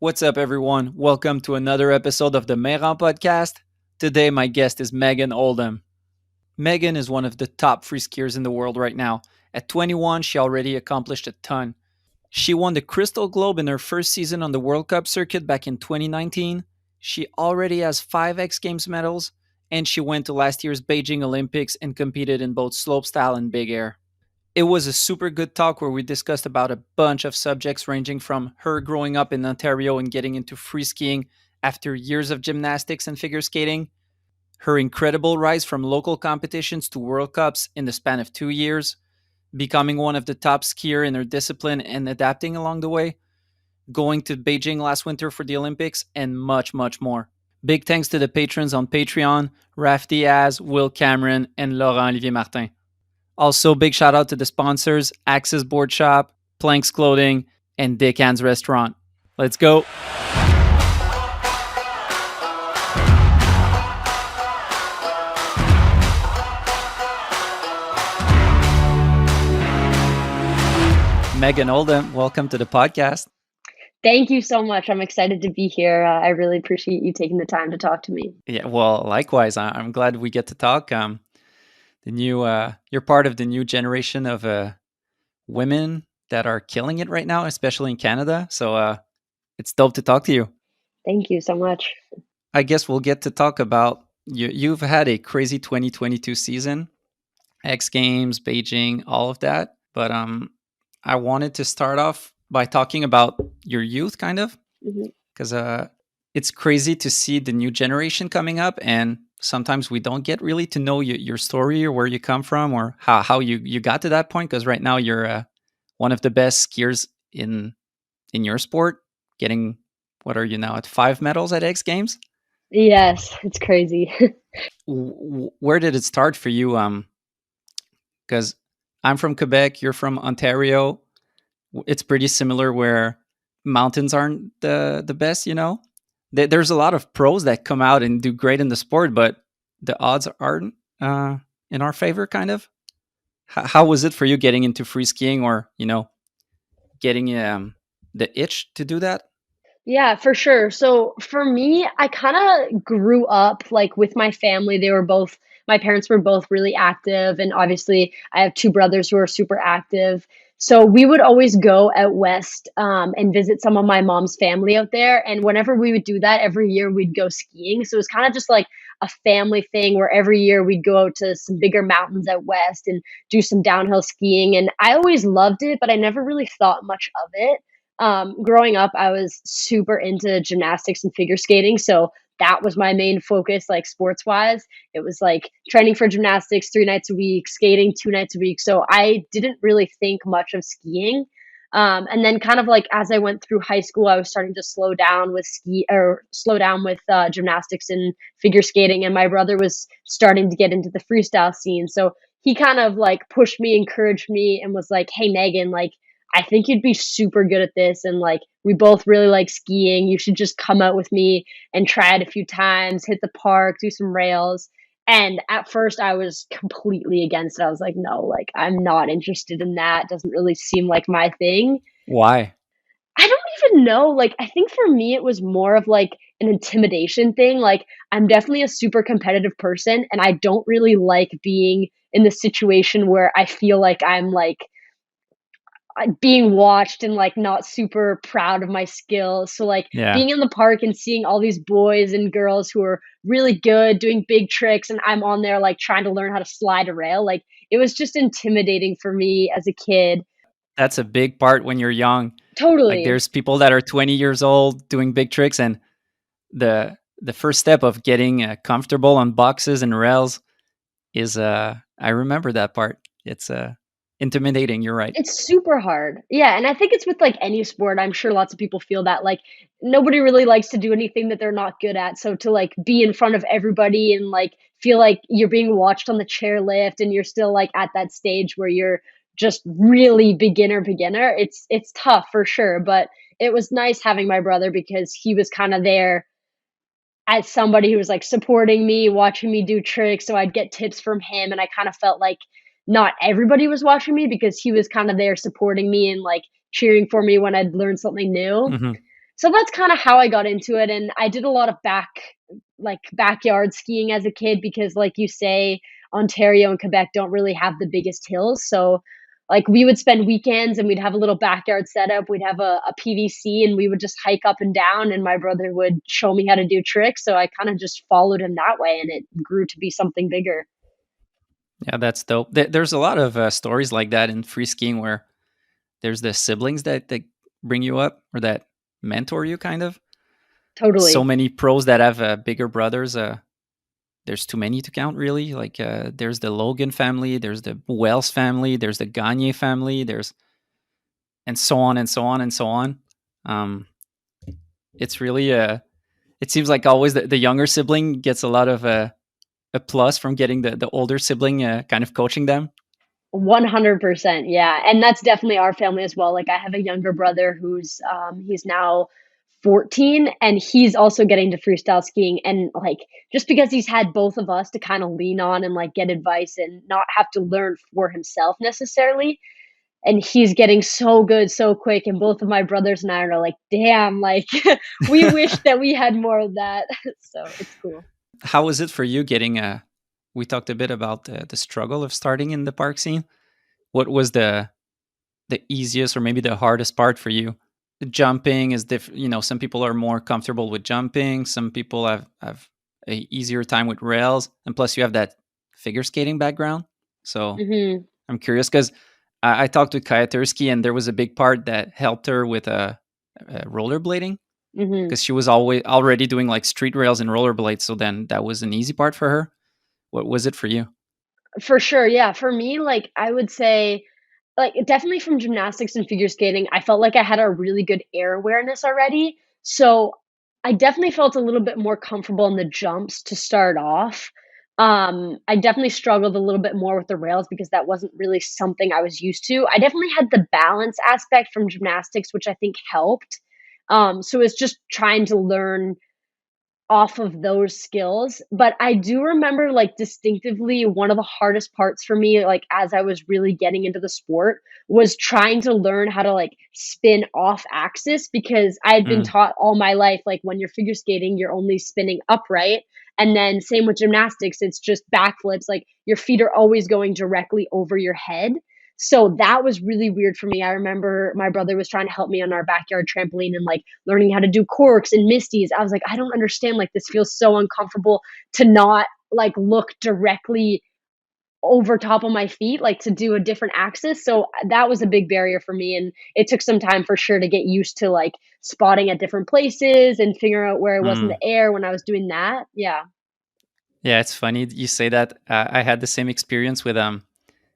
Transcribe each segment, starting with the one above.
What's up, everyone? Welcome to another episode of the Mayrand podcast. Today, my guest is Megan Oldham. Megan is one of the top free skiers in the world right now. At 21, she already accomplished a ton. She won the Crystal Globe in her first season on the World Cup circuit back in 2019. She already has 5 X Games medals, and she went to last year's Beijing Olympics and competed in both slopestyle and big air. It was a super good talk where we discussed about a bunch of subjects ranging from her growing up in Ontario and getting into free skiing after years of gymnastics and figure skating, her incredible rise from local competitions to World Cups in the span of 2 years, becoming one of the top skier in her discipline and adapting along the way, going to Beijing last winter for the Olympics, and much, much more. Big thanks to the patrons on Patreon, Dic Anns, Will Cameron, and Laurent Olivier Martin. Also, big shout out to the sponsors, Axis Board Shop, Planks Clothing, and Dic Anns Restaurant. Let's go. Megan Oldham, welcome to the podcast. Thank you so much. I'm excited to be here. I really appreciate you taking the time to talk to me. Yeah, well, likewise. I'm glad we get to talk. You're part of the new generation of women that are killing it right now, especially in Canada. So it's dope to talk to you. Thank you so much. I guess we'll get to talk about you. You've had a crazy 2022 season, X Games, Beijing, all of that. But I wanted to start off by talking about your youth, kind of, because it's crazy to see the new generation coming up, and sometimes we don't get really to know your story or where you come from or how you got to that point. Because right now you're one of the best skiers in your sport, getting, what are you now, at 5 medals at X Games? Yes, it's crazy. Where did it start for you? Because I'm from Quebec, you're from Ontario. It's pretty similar where mountains aren't the best, you know? There's a lot of pros that come out and do great in the sport, but the odds aren't in our favor, kind of. How was it for you getting into free skiing, or, getting the itch to do that? Yeah, for sure. So for me, I kind of grew up like with my family. My parents were both really active. And obviously, I have two brothers who are super active. So we would always go out west and visit some of my mom's family out there. And whenever we would do that, every year we'd go skiing. So it was kind of just like a family thing where every year we'd go out to some bigger mountains out west and do some downhill skiing. And I always loved it, but I never really thought much of it. Growing up, I was super into gymnastics and figure skating. So that was my main focus, like sports wise. It was like training for gymnastics 3 nights a week, skating 2 nights a week. So I didn't really think much of skiing. And then kind of like as I went through high school, I was starting to slow down with gymnastics and figure skating. And my brother was starting to get into the freestyle scene. So he kind of like pushed me, encouraged me, and was like, "Hey, Megan, like, I think you'd be super good at this. And like, we both really like skiing. You should just come out with me and try it a few times, hit the park, do some rails." And at first I was completely against it. I was like, no, like, I'm not interested in that. It doesn't really seem like my thing. Why? I don't even know. Like, I think for me, it was more of like an intimidation thing. Like, I'm definitely a super competitive person, and I don't really like being in the situation where I feel like I'm like, being watched and like not super proud of my skills. So like Yeah. being in the park and seeing all these boys and girls who are really good doing big tricks, and I'm on there like trying to learn how to slide a rail, like it was just intimidating for me as a kid. That's a big part when you're young. Like, Totally. there's people that are 20 years old doing big tricks, and the first step of getting comfortable on boxes and rails is I remember that part. It's intimidating. You're right. It's super hard. Yeah, and I think it's with, like, any sport. I'm sure lots of people feel that, like, nobody really likes to do anything that they're not good at, so to, like, be in front of everybody and, like, feel like you're being watched on the chairlift and you're still, like, at that stage where you're just really beginner, it's tough for sure, but it was nice having my brother because he was kinda there as somebody who was, like, supporting me, watching me do tricks, so I'd get tips from him, and I kinda felt like not everybody was watching me because he was kinda there supporting me and, like, cheering for me when I'd learn something new. Hmm. So that's kind of how I got into it, and I did a lot of backyard skiing as a kid because, like you say, Ontario and Quebec don't really have the biggest hills. So, like, we would spend weekends and we'd have a little backyard setup. We'd have a PVC and we would just hike up and down, and my brother would show me how to do tricks. So I kind of just followed him that way, and it grew to be something bigger. Yeah, that's dope. There's a lot of stories like that in free skiing where there's the siblings that bring you up or that mentor you, kind of. So Totally. many pros that have bigger brothers. There's too many to count, really. Like there's the Logan family, there's the Wells family, there's the Gagne family, there's and so on and so on and so on. Um, it's really it seems like always the younger sibling gets a lot of a plus from getting the older sibling kind of coaching them. 100%, yeah, and that's definitely our family as well. Like, I have a younger brother who's, he's now 14, and he's also getting to freestyle skiing, and, like, just because he's had both of us to kinda lean on and, like, get advice and not have to learn for himself necessarily, and he's getting so good so quick, and both of my brothers and I are like, "Damn," like, we wish that we had more of that, so it's cool. How was it for you getting we talked a bit about the struggle of starting in the park scene. What was the easiest or maybe the hardest part for you? The jumping is different. Some people are more comfortable with jumping. Some people have a easier time with rails, and plus you have that figure skating background. So Mhm, I'm curious because I talked with Kaya Tursky, and there was a big part that helped her with rollerblading mhm. because she was always already doing like street rails and rollerblades. So then that was an easy part for her. What was it for you? For sure, yeah, for me, like, I would say, like, definitely from gymnastics and figure skating, I felt like I had a really good air awareness already, so I definitely felt a little bit more comfortable in the jumps to start off. I definitely struggled a little bit more with the rails because that wasn't really something I was used to. I definitely had the balance aspect from gymnastics, which I think helped. So it's just trying to learn off of those skills, but I do remember, like, distinctively one of the hardest parts for me, like, as I was really getting into the sport, was trying to learn how to, like, spin off axis because I had been Mm, taught all my life, like, when you're figure skating, you're only spinning upright, and then same with gymnastics, it's just backflips, like, your feet are always going directly over your head. So that was really weird for me. I remember my brother was trying to help me on our backyard trampoline and, like, learning how to do corks and misties. I was like, I don't understand. Like, this feels so uncomfortable to not like look directly over top of my feet, like to do a different axis. So that was a big barrier for me. And it took some time for sure to get used to like spotting at different places and figure out where I was in the mm. air when I was doing that. Yeah. Yeah, it's funny you say that. I had the same experience with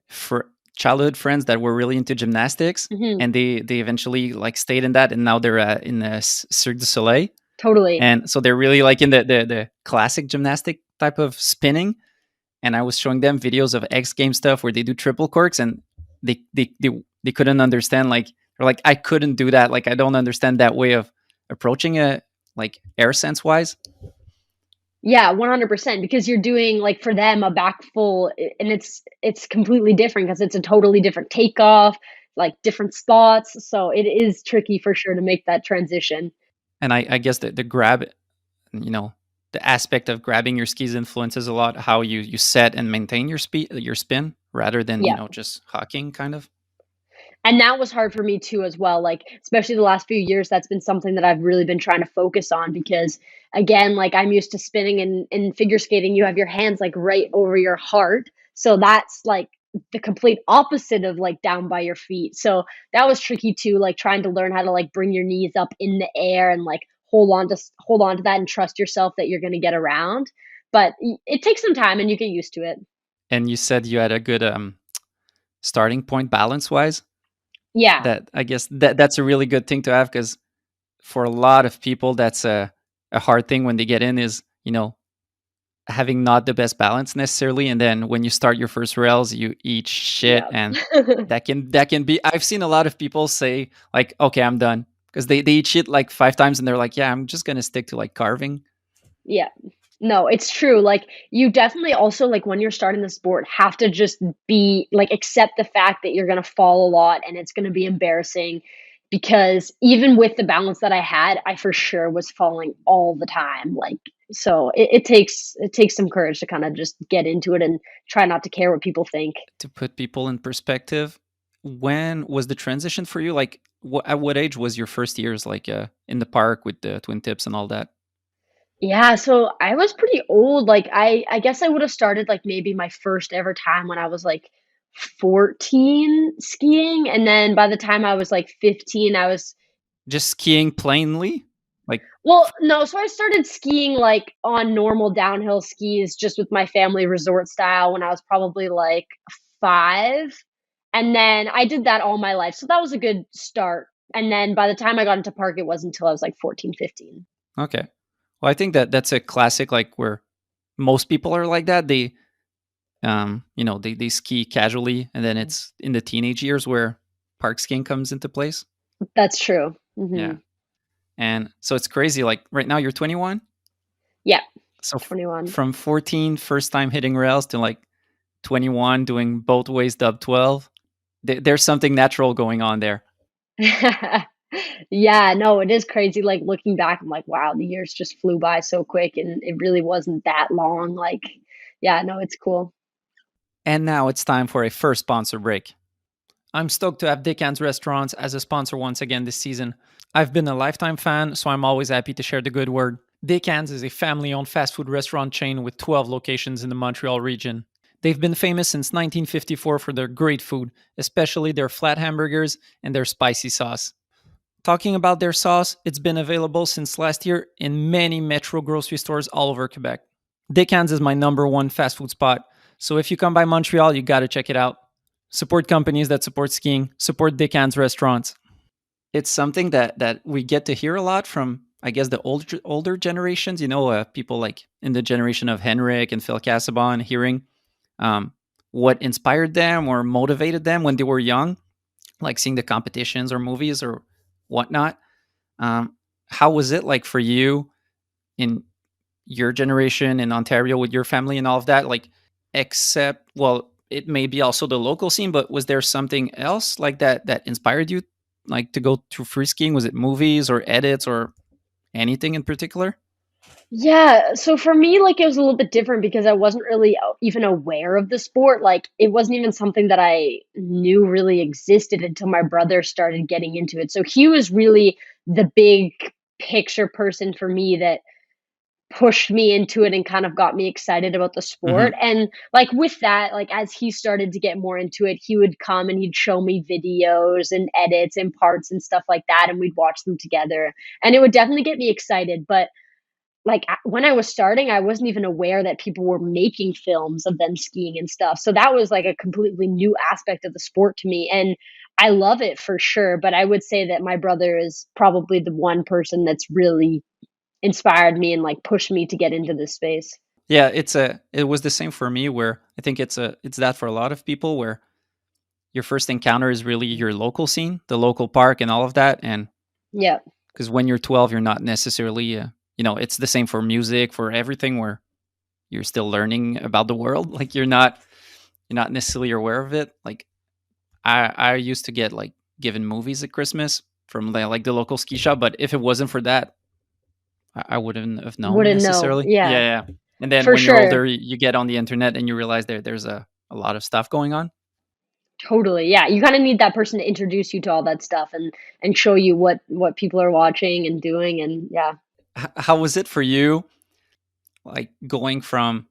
for childhood friends that were really into gymnastics, Hmm. and they eventually like stayed in that, and now they're in the Cirque du Soleil, Totally. and so they're really like in the classic gymnastic type of spinning. And I was showing them videos of X Game stuff where they do triple corks, and they couldn't understand. Like they're like, I couldn't do that. Like I don't understand that way of approaching it, like air sense wise. Yeah, 100% because you're doing like for them a back full and it's completely different because it's a totally different takeoff, like different spots. So it is tricky for sure to make that transition. And I guess the grab, you know, the aspect of grabbing your skis influences a lot how you set and maintain your speed, your spin, rather than Yeah. just hawking kind of. And that was hard for me too as well, like, especially the last few years, that's been something that I've really been trying to focus on because, again, like, I'm used to spinning in figure skating, you have your hands, like, right over your heart, so that's, like, the complete opposite of, like, down by your feet, so that was tricky too, like, trying to learn how to, like, bring your knees up in the air and, like, hold on to that and trust yourself that you're gonna get around, but y it takes some time and you get used to it. And you said you had a good starting point balance wise. Yeah, That I guess that's a really good thing to have because for a lot of people that's a hard thing when they get in is having not the best balance necessarily, and then when you start your first rails you eat shit, yeah. and that can be. I've seen a lot of people say like, okay, I'm done, because they eat shit like 5 times and they're like, yeah, I'm just gonna stick to like carving. Yeah. No, it's true, like, you definitely also, like, when you're starting the sport, have to just be like, accept the fact that you're gonna fall a lot and it's gonna be embarrassing because even with the balance that I had, I for sure was falling all the time. Like, so it takes some courage to kind of just get into it and try not to care what people think. To put people in perspective, when was the transition for you? Like, at what age was your first years, like in the park with the twin tips and all that? Yeah, so I was pretty old. Like I guess I would have started like maybe my first ever time when I was like 14 skiing, and then by the time I was like 15 I was Just skiing plainly, like well, no, so I started skiing like on normal downhill skis just with my family resort style when I was probably like 5. And then I did that all my life. So that was a good start. And then by the time I got into park, it wasn't until I was like 14, 15. okay. Well, I think that that's a classic, like where most people are like that. They ski casually, and then it's in the teenage years where park skiing comes into place. That's true. Yeah. Hmm. And so it's crazy. Like right now, you're 21. Yeah, So 21. from 14, first time hitting rails, to like 21, doing both ways dub 12. There's something natural going on there. Yeah, no, it is crazy. Like looking back, I'm like, wow, the years just flew by so quick and it really wasn't that long. Like, yeah, no, it's cool. And now it's time for a first sponsor break. I'm stoked to have Dic Anns Restaurants as a sponsor once again this season. I've been a lifetime fan, so I'm always happy to share the good word. Dic Anns is a family owned fast food restaurant chain with 12 locations in the Montreal region. They've been famous since 1954 for their great food, especially their flat hamburgers and their spicy sauce. Talking about their sauce, it's been available since last year in many Metro grocery stores all over Quebec. Dic Anns is my number one fast food spot, so if you come by Montreal, you gotta check it out. Support companies that support skiing, support Dic Anns restaurants. It's something that we get to hear a lot from, I guess, the older generations. People like in the generation of Henrik and Phil Casabon, hearing um, what inspired them or motivated them when they were young, like seeing the competitions or movies or whatnot. Um, how was it like for you in your generation in Ontario with your family and all of that? Like, except, well, it may be also the local scene, but was there something else like that inspired you, like to go to free skiing? Was it movies or edits or anything in particular? Yeah, so for me, like, it was a little bit different because I wasn't really even aware of the sport. Like, it wasn't even something that I knew really existed until my brother started getting into it. So he was really the big picture person for me that pushed me into it and kind of got me excited about the sport. Hmm. And like with that, like as he started to get more into it, he would come and he'd show me videos and edits and parts and stuff like that, and we'd watch them together. And it would definitely get me excited, but like, when I was starting, I wasn't even aware that people were making films of them skiing and stuff, so that was, like, a completely new aspect of the sport to me, and I love it for sure, but I would say that my brother is probably the one person that's really inspired me and, like, pushed me to get into this space. Yeah, it was the same for me, where I think it's that for a lot of people, where your first encounter is really your local scene, the local park and all of that. And Yeah, because when you're 12, you're not necessarily, it's the same for music, for everything, where you're still learning about the world. Like you're not necessarily aware of it. Like I used to get like given movies at Christmas from like the local ski shop, but if it wasn't for that, I wouldn't have known wouldn't know. necessarily. Yeah, Yeah, yeah. And then for when you're older, sure. you get on the internet and you realize there's a lot of stuff going on. Totally, yeah, you kinda need that person to introduce you to all that stuff and show you what people are watching and doing, and yeah. How was it for you, like going from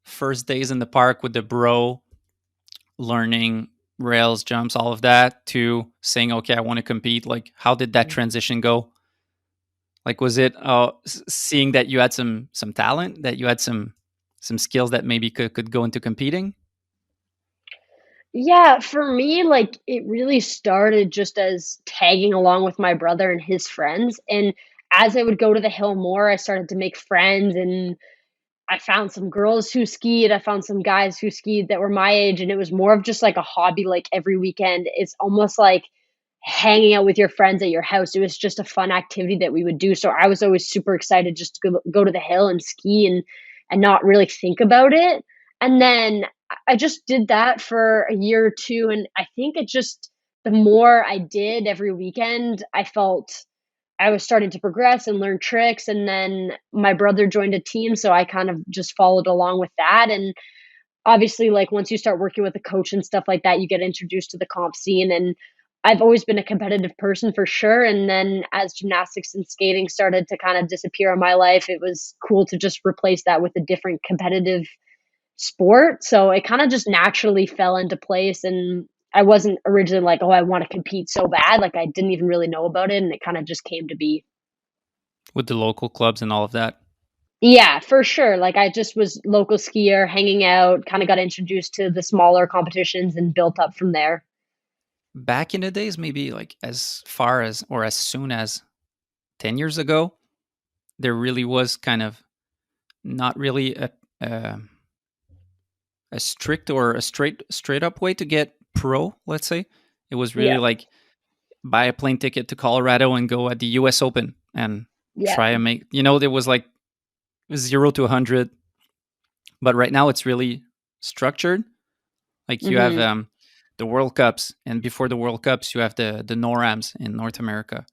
first days in the park with the bro, learning rails, jumps, all of that, to saying, okay, I want to compete? Like, how did that transition go? Like, was it seeing that you had some talent, that you had some skills that maybe could go into competing? Yeah, for me, like, it really started just as tagging along with my brother and his friends, and as I would go to the hill more, I started to make friends, and I found some girls who skied, I found some guys who skied that were my age, and it was more of just like a hobby, like, every weekend. It's almost like hanging out with your friends at your house. It was just a fun activity that we would do, so I was always super excited just to go to the hill and ski and not really think about it, and then I just did that for a year or 2, and I think it just the more I did every weekend, I felt I was starting to progress and learn tricks, and then my brother joined a team, so I kind of just followed along with that, and obviously, like, once you start working with a coach and stuff like that, you get introduced to the comp scene, and I've always been a competitive person for sure, and then as gymnastics and skating started to kinda disappear in my life, it was cool to just replace that with a different competitive sport, so it kinda just naturally fell into place, and I wasn't originally like, "Oh, I wanna compete so bad," like, I didn't even really know about it, and it kinda just came to be. with the local clubs and all of that? Yeah, for sure, like, I just was local skier, hanging out, kinda got introduced to the smaller competitions and built up from there. Back in the days, maybe like as far as or as soon as 10 years ago, there really was kind of not really a, a strict or a straight up way to get pro, let's say. It was really Yeah, like buy a plane ticket to Colorado and go at the US Open and yeah, try and make, there was like 0 to 100, but right now it's really structured. Like you have mhm. the World Cups, and before the World Cups, you have the NORAMs in North America,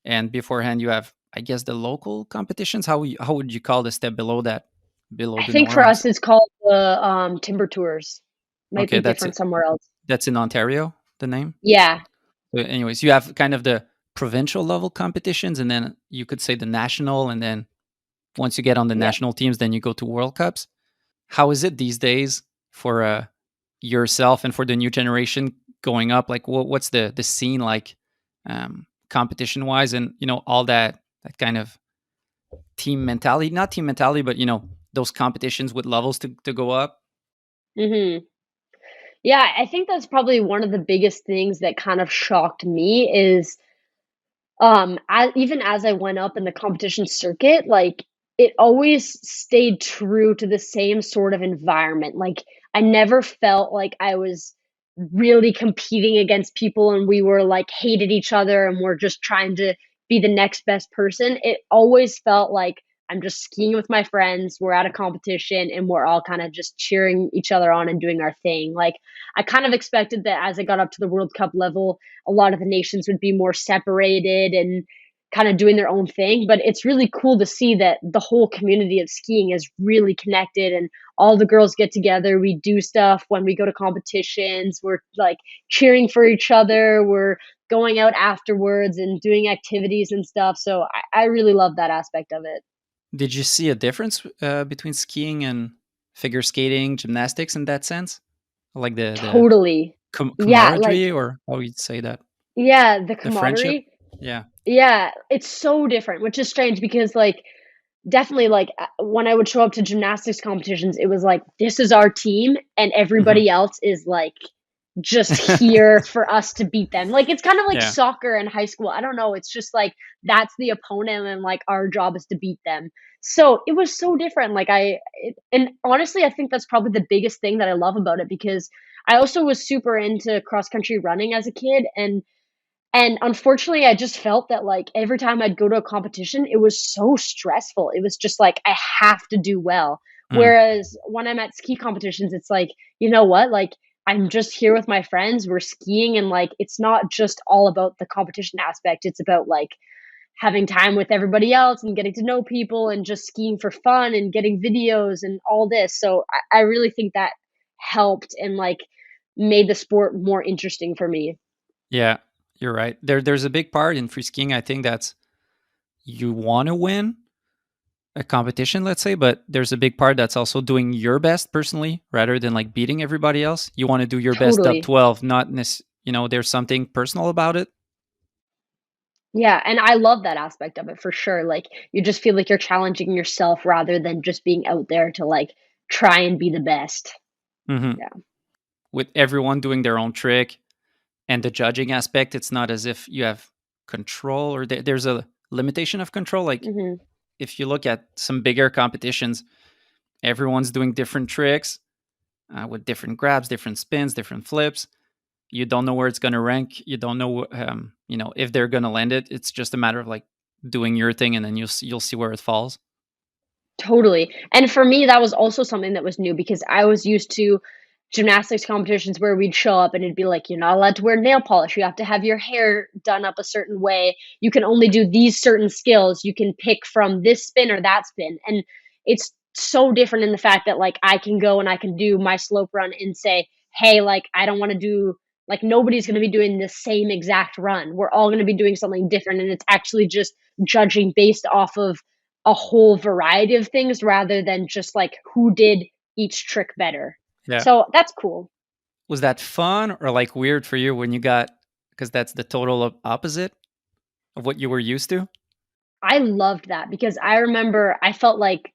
and beforehand you have, I guess, the local competitions. How would you call the step below that, below I the think for NORAMs? us it's called the, timber tours. Might Okay, be different somewhere else. that's in Ontario. The name. Yeah, Anyways, you have kind of the provincial level competitions, and then you could say the national, and then once you get on the yeah. national teams, then you go to World Cups. How is it these days for yourself and for the new generation going up? Like, what's the scene like, competition wise, and all that kind of team mentality? Not team mentality, but those competitions with levels to go up. Mhm. Yeah, I think that's probably one of the biggest things that kind of shocked me is even as I went up in the competition circuit, like, it always stayed true to the same sort of environment, like, I never felt like I was really competing against people and we were, like, hated each other and we're just trying to be the next best person. It always felt like I'm just skiing with my friends, we're at a competition, and we're all kinda just cheering each other on and doing our thing, like, I kind of expected that as I got up to the World Cup level, a lot of the nations would be more separated and kind of doing their own thing. But it's really cool to see that the whole community of skiing is really connected and all the girls get together. We do stuff when we go to competitions. We're like cheering for each other. We're going out afterwards and doing activities and stuff. So I really love that aspect of it. Did you see a difference between skiing and figure skating, gymnastics in that sense? Like the Totally. Yeah, like, camaraderie, or how you'd say that, yeah, the the friendship? camaraderie. Yeah. Yeah, it's so different, which is strange because like definitely, like, when I would show up to gymnastics competitions, it was like, "This is our team, and Hmm. everybody else is, like, just here for us to beat them." Like, it's kind of like Yeah. soccer in high school, I don't know, it's just like, that's the opponent and, like, our job is to beat them. So, it was so different, like, and honestly, I think that's probably the biggest thing that I love about it because I also was super into cross country running as a kid, and unfortunately, I just felt that, like, every time I'd go to a competition, it was so stressful. It was just like, I have to do well. Mm. Whereas when I'm at ski competitions, it's like, you know what? Like, I'm just here with my friends, we're skiing, and, like, it's not just all about the competition aspect. It's about, like, having time with everybody else and getting to know people and just skiing for fun and getting videos and all this. So I really think that helped and, like, made the sport more interesting for me. Yeah, you're right. There's a big part in free skiing. I think that's you want to win a competition, let's say, but there's a big part that's also doing your best personally rather than like beating everybody else. You want to do your best up Totally. 12, not there's something personal about it. Yeah, and I love that aspect of it for sure. Like, you just feel like you're challenging yourself rather than just being out there to, like, try and be the best. Hmm. Yeah. With everyone doing their own trick and the judging aspect, it's not as if you have control or there's a limitation of control. Like Mhm. if you look at some bigger competitions, everyone's doing different tricks with different grabs, different spins, different flips. You don't know where it's going to rank. You don't know, if they're going to land it. It's just a matter of like doing your thing, and then you'll see where it falls. Totally. And for me, that was also something that was new because I was used to gymnastics competitions where we'd show up and it'd be like, you're not allowed to wear nail polish. You have to have your hair done up a certain way. You can only do these certain skills. You can pick from this spin or that spin. And it's so different in the fact that like I can go and I can do my slope run and say, hey, like I don't want to do like nobody's going to be doing the same exact run. We're all going to be doing something different. And it's actually just judging based off of a whole variety of things rather than just like who did each trick better. Yeah. So that's cool. Was that fun or like weird for you when you got, because that's the total opposite of what you were used to? I loved that because I remember I felt like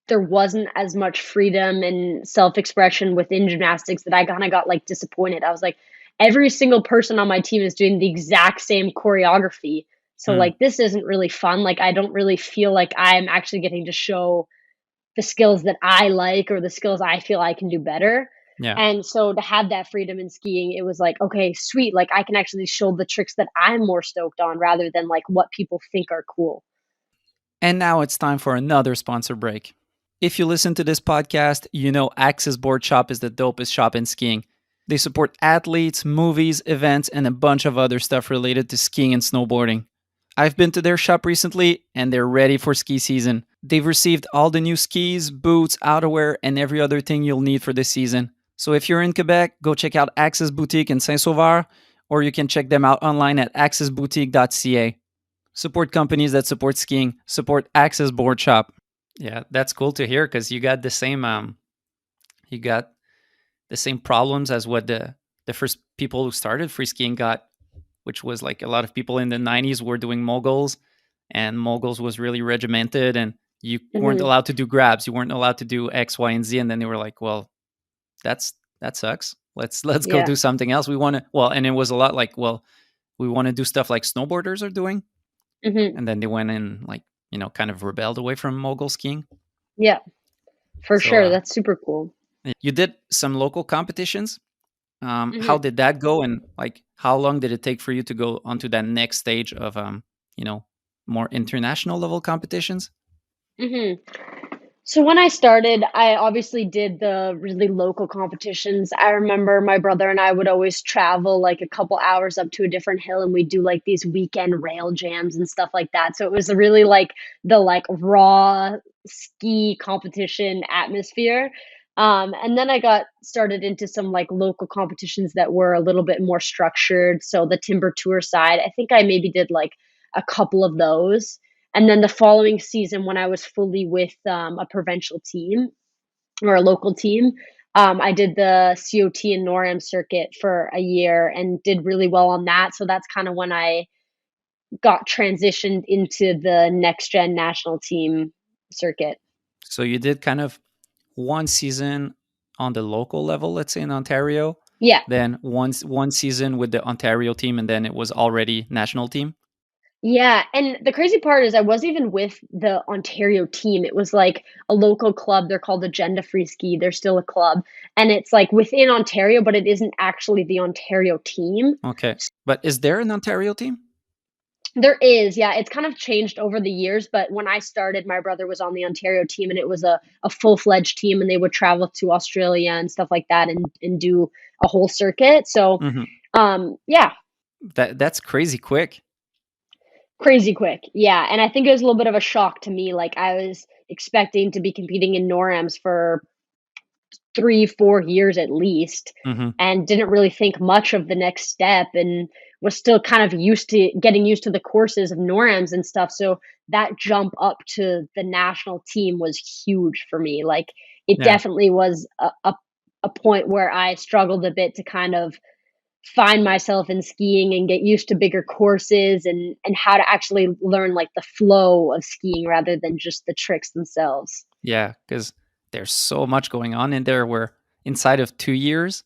there wasn't as much freedom and self-expression within gymnastics that I kind of got like disappointed. I was like, every single person on my team is doing the exact same choreography. So Mm, like this isn't really fun. Like I don't really feel like I'm actually getting to show the skills that I like or the skills I feel I can do better. yeah. And so to have that freedom in skiing, it was like, okay, sweet. Like I can actually show the tricks that I'm more stoked on rather than like what people think are cool. And now it's time for another sponsor break. If you listen to this podcast, you know Axis Board Shop is the dopest shop in skiing. They support athletes, movies, events, and a bunch of other stuff related to skiing and snowboarding. I've been to their shop recently and they're ready for ski season. They've received all the new skis, boots, outerwear, and every other thing you'll need for this season. So if you're in Quebec, go check out Axis Boutique in Saint-Sauveur, or you can check them out online at axisboutique.ca. Support companies that support skiing. Support Axis Board Shop. Yeah, that's cool to hear because you got the same problems as what the first people who started free skiing got, which was like a lot of people in the 90s were doing moguls, and moguls was really regimented, and you weren't Hmm. allowed to do grabs, you weren't allowed to do X, Y, and Z, and then they were like, well, that sucks. Let's go Yeah. do something else. We want to well, and it was a lot like, well, we want to do stuff like snowboarders are doing, Hmm. and then they went and like kind of rebelled away from mogul skiing. Yeah, for So sure. That's super cool. you did some local competitions. How Hmm. did that go, and like how long did it take for you to go onto that next stage of you know more international level competitions? Hmm. So when I started, I obviously did the really local competitions. I remember my brother and I would always travel like a couple hours up to a different hill and we'd do like these weekend rail jams and stuff like that. So it was really like the like raw ski competition atmosphere. And then I got started into some like local competitions that were a little bit more structured. So the timber tour side, I think I maybe did like a couple of those. And then the following season, when I was fully with a provincial team or a local team, I did the COT and NORAM circuit for a year and did really well on that. So that's kind of when I got transitioned into the next gen national team circuit. So you did kind of one season on the local level, let's say in Ontario, Yeah. then one season with the Ontario team, and then it was already national team. Yeah, and the crazy part is I wasn't even with the Ontario team. It was like a local club. They're called Agenda Free Ski. They're still a club, and it's like within Ontario, but it isn't actually the Ontario team. Okay, but is there an Ontario team? There is, yeah. It's kind of changed over the years, but when I started, my brother was on the Ontario team, and it was a full fledged team, and they would travel to Australia and stuff like that, and do a whole circuit. So, Hmm. yeah, That's crazy quick. crazy quick, yeah. And I think it was a little bit of a shock to me. Like I was expecting to be competing in NORAMs for 3 4 years at least, Hmm. and didn't really think much of the next step, and was still kind of getting used to the courses of NORAMs and stuff. So that jump up to the national team was huge for me. Like it Yeah, definitely was a point where I struggled a bit to kind of find myself in skiing and get used to bigger courses and how to actually learn like the flow of skiing rather than just the tricks themselves. yeah, because there's so much going on in there. Where inside of 2 years,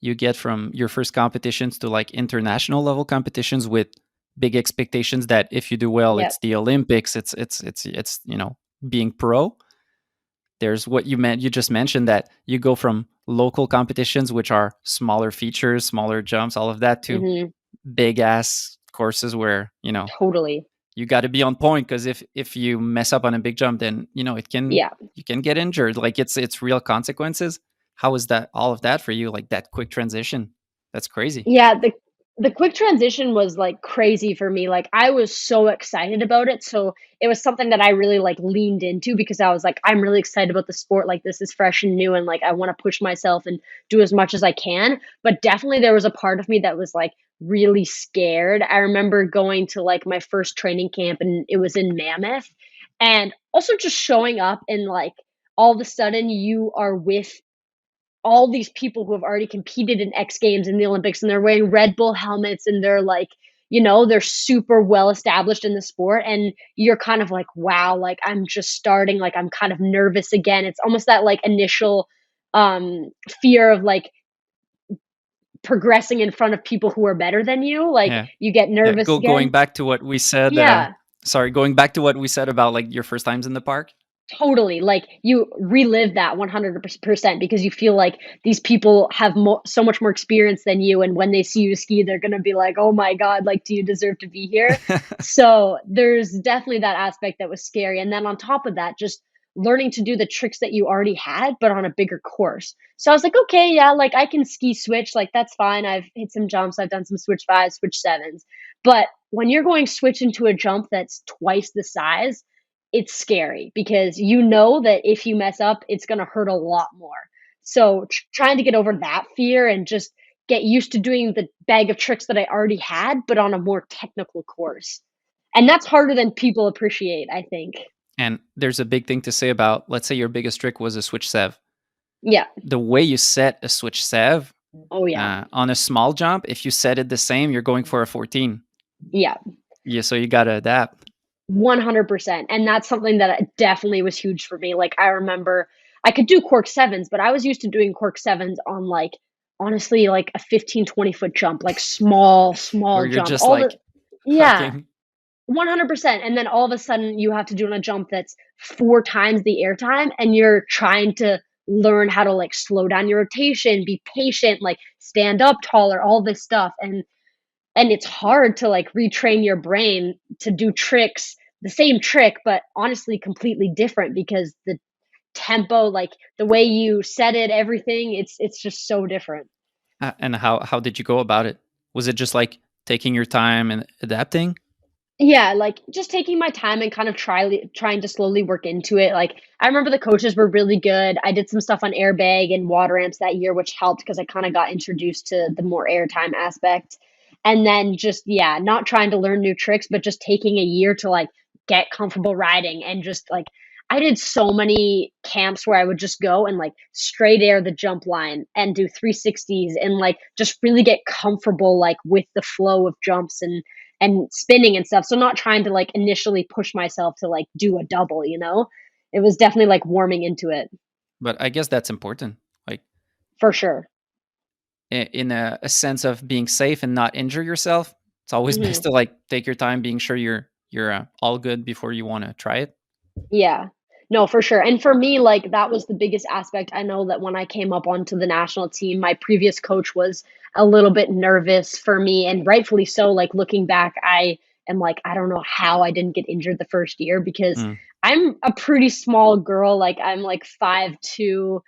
you get from your first competitions to like international level competitions with big expectations that if you do well, Yeah. it's the Olympics. It's being pro. There's what you just mentioned, that you go from local competitions, which are smaller features, smaller jumps, all of that, to Mhm. big ass courses where Totally. you got to be on point, because if you mess up on a big jump, then it can Yeah. you can get injured. Like it's real consequences. How was that all of that for you? Like that quick transition? That's crazy. Yeah, the quick transition was, like, crazy for me, like, I was so excited about it, so it was something that I really, like, leaned into because I was like, "I'm really excited about the sport, like, this is fresh and new, and, like, I wanna push myself and do as much as I can," but definitely there was a part of me that was, like, really scared. I remember going to, like, my first training camp, and it was in Mammoth, and also just showing up and, like, all of a sudden you are with all these people who have already competed in X Games and the Olympics, and they're wearing Red Bull helmets, and they're like, they're super well established in the sport, and you're kind of like, wow, like I'm just starting, like I'm kind of nervous again. It's almost that like initial um fear of like progressing in front of people who are better than you. Like Yeah. you get Yeah, nervous going again. back to what we said, Yeah. sorry, going back to what we said about, like, your first times in the park? Totally, like, you relive that 100% because you feel like these people have so much more experience than you, and when they see you ski, they're gonna be like, "Oh my god, like, do you deserve to be here?" So, there's definitely that aspect that was scary, and then on top of that, just learning to do the tricks that you already had, but on a bigger course. So, I was like, "Okay, yeah, like, I can ski switch, like, that's fine, I've hit some jumps, I've done some switch 5s, switch 7s." But when you're going switch into a jump that's twice the size, it's scary because you know that if you mess up, it's gonna hurt a lot more. So, trying to get over that fear and just get used to doing the bag of tricks that I already had, but on a more technical course. And that's harder than people appreciate, I think. And there's a big thing to say about, let's say your biggest trick was a switch sev. Yeah. The way you set a switch sev, Oh, yeah. on a small jump, if you set it the same, you're going for a 14. Yeah. Yeah, so you gotta adapt. 100%, and that's something that definitely was huge for me. Like, I remember I could do cork 7s, but I was used to doing cork 7s on, like, honestly, like, a 15-20 foot jump, like, small, Where small you're jump. just All the like Yeah, hugging. 100%, and then all of a sudden, you have to do on a jump that's 4 times the air time, and you're trying to learn how to, like, slow down your rotation, be patient, like, stand up taller, all this stuff, and it's hard to like retrain your brain to do tricks, the same trick but honestly completely different because the tempo, like the way you set it, everything, it's just so different. And how did you go about it? Was it just like taking your time and adapting? Yeah, like just taking my time and kind of trying to slowly work into it. Like I remember the coaches were really good. I did some stuff on airbag and water amps that year, which helped because I kind of got introduced to the more airtime aspect. And then just yeah, not trying to learn new tricks, but just taking a year to like get comfortable riding and just like I did so many camps where I would just go and like straight air the jump line and do 360s and like just really get comfortable like with the flow of jumps and spinning and stuff. So not trying to like initially push myself to like do a double, you know? It was definitely like warming into it But I guess that's important. Like for sure. in a sense of being safe and not injure yourself. It's always best Mhm. to like take your time, being sure you're all good before you want to try it. Yeah. No, for sure. And for me, like that was the biggest aspect. I know that when I came up onto the national team, my previous coach was a little bit nervous for me, and rightfully so. Like looking back, I am like, I don't know how I didn't get injured the first year because Mm. I'm a pretty small girl. Like I'm like 5'2",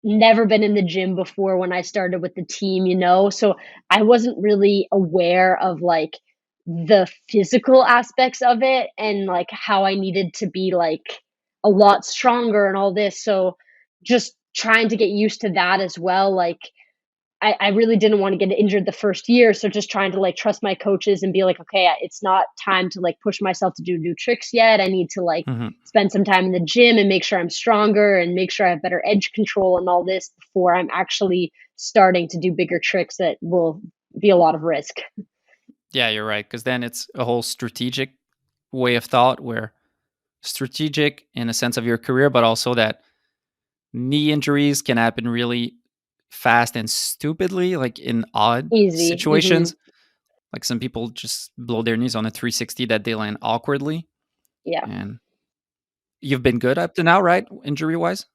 never been in the gym before when I started with the team, you know? So I wasn't really aware of like the physical aspects of it and like how I needed to be like a lot stronger and all this. So just trying to get used to that as well. Like I really didn't want to get injured the first year. So just trying to like trust my coaches and be like, okay, it's not time to like push myself to do new tricks yet. I need to like Hmm. spend some time in the gym and make sure I'm stronger and make sure I have better edge control and all this before I'm actually starting to do bigger tricks that will be a lot of risk. Yeah, you're right. Because then it's a whole strategic way of thought, where strategic in a sense of your career, but also that knee injuries can happen really fast and stupidly, like in odd Easy. situations. Like some people just blow their knees on a 360 that they land awkwardly. Yeah. And you've been good up to now, right? Injury wise?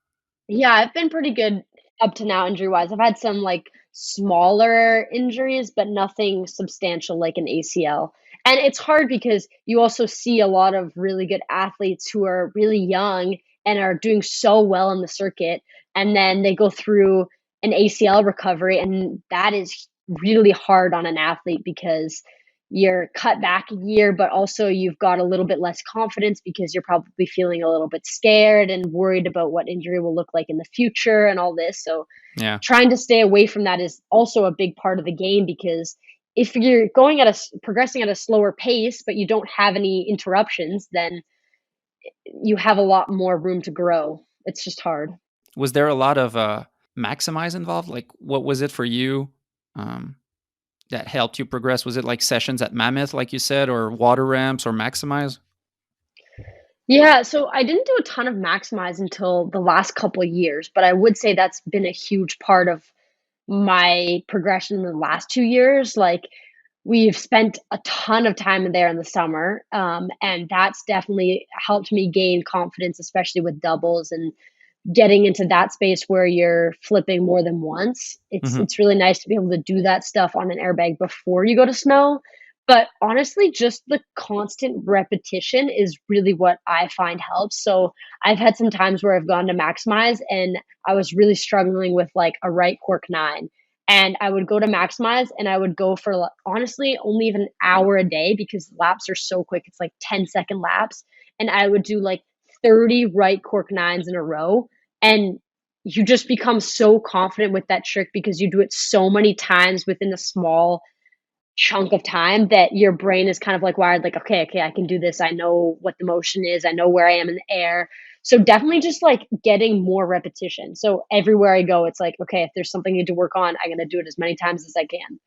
Yeah, I've been pretty good up to now injury-wise. I've had some, like, smaller injuries, but nothing substantial like an ACL. And it's hard because you also see a lot of really good athletes who are really young and are doing so well in the circuit, and then they go through an ACL recovery, and that is really hard on an athlete because you're cut back a year, but also you've got a little bit less confidence because you're probably feeling a little bit scared and worried about what injury will look like in the future and all this. So Yeah. trying to stay away from that is also a big part of the game because if you're going at a progressing at a slower pace, but you don't have any interruptions, then you have a lot more room to grow. It's just hard. Was there a lot of maximize involved? Like, what was it for you um, that helped you progress? Was it like sessions at Mammoth, like you said, or water ramps or maximize? Yeah, so I didn't do a ton of maximize until the last couple of years, but I would say that's been a huge part of my progression in the last 2 years. Like, we've spent a ton of time there in the summer, and that's definitely helped me gain confidence, especially with doubles and getting into that space where you're flipping more than once. It's Hmm. it's really nice to be able to do that stuff on an airbag before you go to snow. But honestly, just the constant repetition is really what I find helps. So I've had some times where I've gone to maximize and I was really struggling with like a right cork nine. And I would go to maximize and I would go for honestly only even an hour a day because laps are so quick. It's like 10-second laps. And I would do like 30 right cork nines in a row, and you just become so confident with that trick because you do it so many times within a small chunk of time that your brain is kind of like wired like, okay, I can do this. I know what the motion is. I know where I am in the air. So definitely just like getting more repetition. So everywhere I go, it's like, okay, if there's something I need to work on, I'm going to do it as many times as I can.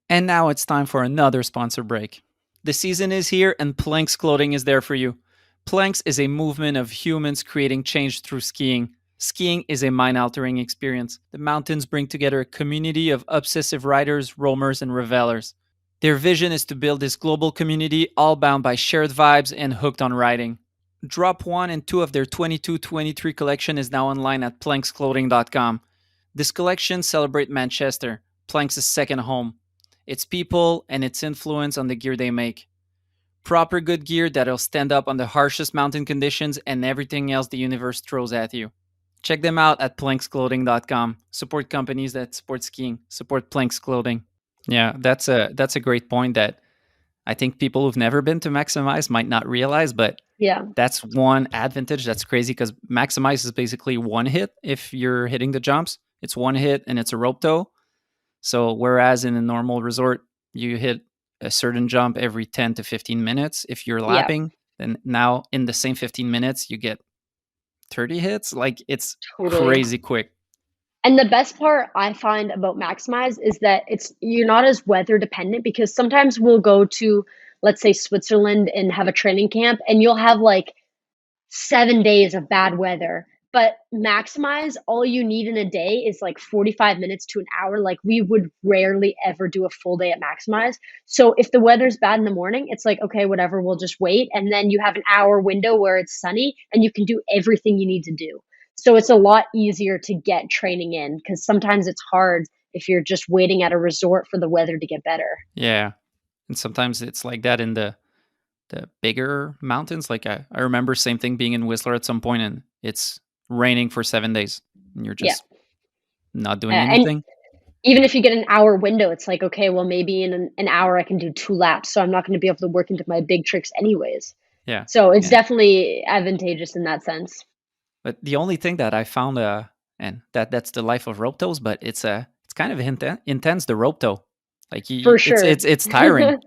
And now it's time for another sponsor break. The season is here and Planks Clothing is there for you. Planks is a movement of humans creating change through skiing. Skiing is a mind altering experience. The mountains bring together a community of obsessive riders, roamers, and revelers. Their vision is to build this global community all bound by shared vibes and hooked on riding. Drop 1 and 2 of their 22-23 collection is now online at planksclothing.com. This collection celebrates Manchester, Planks' second home, its people, and its influence on the gear they make. Proper good gear that'll stand up on the harshest mountain conditions and everything else the universe throws at you. Check them out at planksclothing.com. Support companies that support skiing. Support Planks Clothing. Yeah, that's a great point that I think people who've never been to Maximize might not realize, but Yeah. that's one advantage that's crazy because Maximize is basically one hit if you're hitting the jumps. It's one hit and it's a rope tow. So whereas in a normal resort, you hit a certain jump every 10 to 15 minutes if you're Yeah, lapping, then now in the same 15 minutes, you get 30 hits. Like it's totally. crazy quick. And the best part I find about Maximize is that you're not as weather dependent because sometimes we'll go to, let's say, Switzerland and have a training camp, and you'll have like 7 days of bad weather. But Maximize, all you need in a day is like 45 minutes to an hour. Like, we would rarely ever do a full day at Maximize. So if the weather's bad in the morning, it's like, okay, whatever, we'll just wait. And then you have an hour window where it's sunny and you can do everything you need to do. So it's a lot easier to get training in because sometimes it's hard if you're just waiting at a resort for the weather to get better. Yeah. And sometimes it's like that in the bigger mountains. Like I remember same thing being in Whistler at some point and it's raining for 7 days and you're Yeah. just not doing And anything. even if you get an hour window, it's like, okay, well, maybe in an hour I can do 2 laps, so I'm not gonna be able to work into my big tricks anyways. Yeah. So it's Yeah. definitely advantageous in that sense. But the only thing that I found, and that's the life of rope tows, but it's kind of intense the rope tow. Like For it's sure. it's tiring.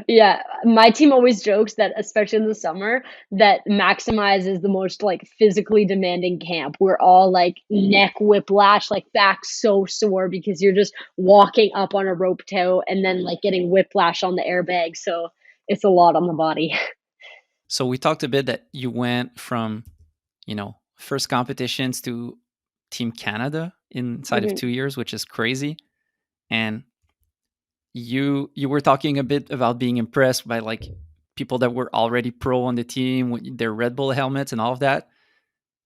Yeah, my team always jokes that, especially in the summer, that Maximize is the most, like, physically demanding camp. We're all, like, neck whiplash, like, back so sore because you're just walking up on a rope tow and then, like, getting whiplash on the airbag, so it's a lot on the body. So we talked a bit that you went from first competitions to Team Canada inside of Mhm. 2 years, which is crazy. And you were talking a bit about being impressed by like people that were already pro on the team with their Red Bull helmets and all of that.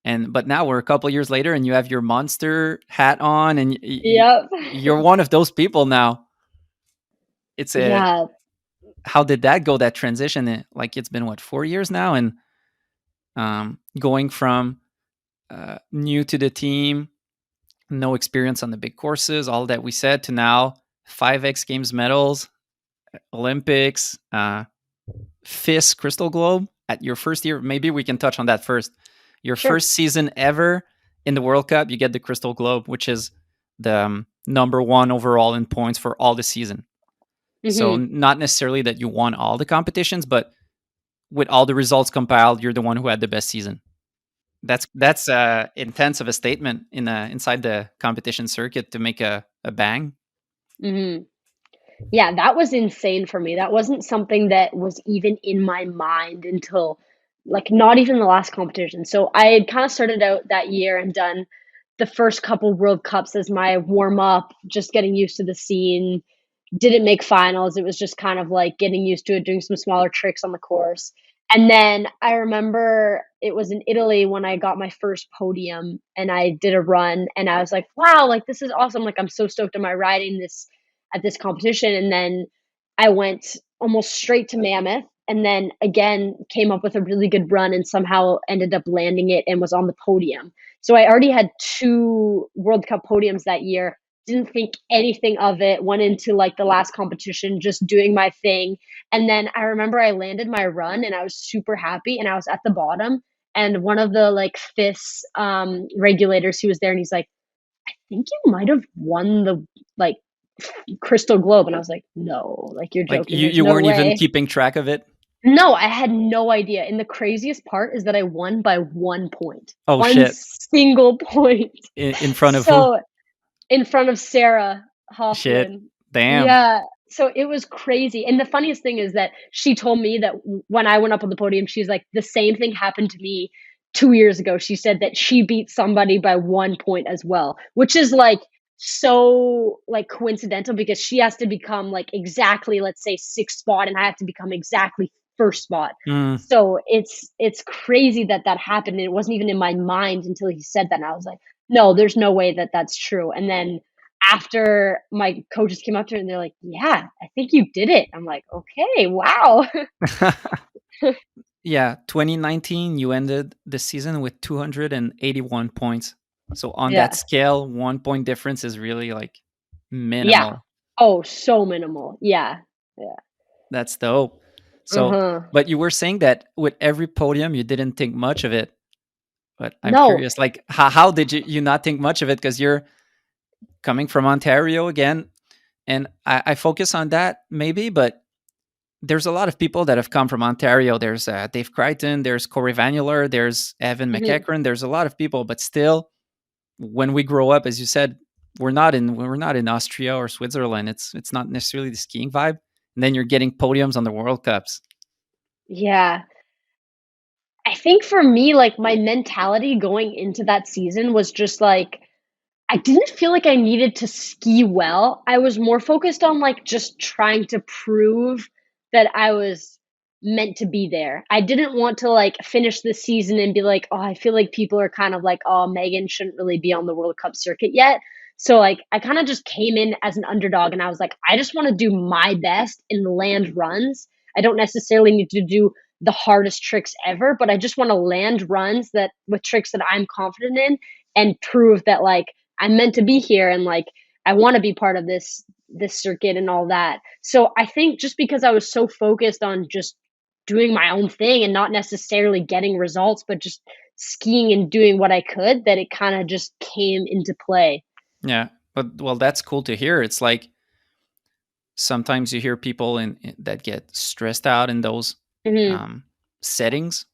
And but now we're a couple years later, and you have your Monster hat on, and Yep. you're one of those people now. It's a Yeah. How did that go? That transition, like it's been what 4 years now, and going from new to the team, no experience on the big courses, all that we said, to now 5X Games medals, Olympics, FIS Crystal Globe at your first year. Maybe we can touch on that first. Your Sure. first season ever in the World Cup, you get the Crystal Globe, which is the number one overall in points for all the season. So Hmm. not necessarily that you won all the competitions, but with all the results compiled, you're the one who had the best season. That's intense of a statement inside the competition circuit to make a bang. Hmm. Yeah, that was insane for me. That wasn't something that was even in my mind until like not even the last competition. So I had kind of started out that year and done the first couple World Cups as my warm up, just getting used to the scene, didn't make finals. It was just kind of like getting used to it, doing some smaller tricks on the course. And then I remember it was in Italy when I got my first podium and I did a run and I was like, wow, like this is awesome. Like I'm so stoked am I riding this at this competition. And then I went almost straight to Mammoth and then again came up with a really good run and somehow ended up landing it and was on the podium. So I already had two World Cup podiums that year, didn't think anything of it, went into like the last competition just doing my thing. And then I remember I landed my run and I was super happy and I was at the bottom and one of the like FIS regulators, he was there and he's like, I think you might have won the like Crystal Globe. And I was like, no, like you're Like joking. There's you no weren't even way. keeping track of it. No, I had no idea. And the craziest part is that I won by 1 point, Oh one shit! single point. In front of who? So in front of Sarah Shit! Hoffman. Damn! Yeah. So it was crazy. And the funniest thing is that she told me that when I went up on the podium, she's like, the same thing happened to me 2 years ago. She said that she beat somebody by 1 point as well, which is like so like coincidental because she has to become like exactly, let's say, sixth spot, and I have to become exactly first spot. Mm. So it's crazy that that happened. And it wasn't even in my mind until he said that. And I was like, no, there's no way that that's true. And then after my coaches came up to her and they're like, "Yeah, I think you did it." I'm like, "Okay, wow." Yeah, 2019, you ended the season with 281 points. So on that Yeah. scale, 1 point difference is really like Yeah. minimal. Oh, so minimal. Yeah. Yeah. That's dope. So, Uh-huh. but you were saying that with every podium, you didn't think much of it. But I'm No. curious, like, how did you not think much of it? Because you're coming from Ontario again. And I focus on that maybe, but there's a lot of people that have come from Ontario. There's Dave Crichton, there's Corey Vanuler, there's Evan Mhm. McEachran. There's a lot of people, but still, when we grow up, as you said, we're not in Austria or Switzerland. It's not necessarily the skiing vibe. And then you're getting podiums on the World Cups. Yeah. I think for me, like, my mentality going into that season was just like I didn't feel like I needed to ski well. I was more focused on like just trying to prove that I was meant to be there. I didn't want to like finish the season and be like, oh, I feel like people are kind of like, oh, Megan shouldn't really be on the World Cup circuit yet. So like I kind of just came in as an underdog and I was like, I just want to do my best and land runs. I don't necessarily need to do the hardest tricks ever, but I just want to land runs that with tricks that I'm confident in and prove that like I'm meant to be here and like I want to be part of this circuit and all that. So I think just because I was so focused on just doing my own thing and not necessarily getting results, but just skiing and doing what I could, that it kind of just came into play. Yeah, but well, that's cool to hear. It's like sometimes you hear people that get stressed out in those Hmm. um, settings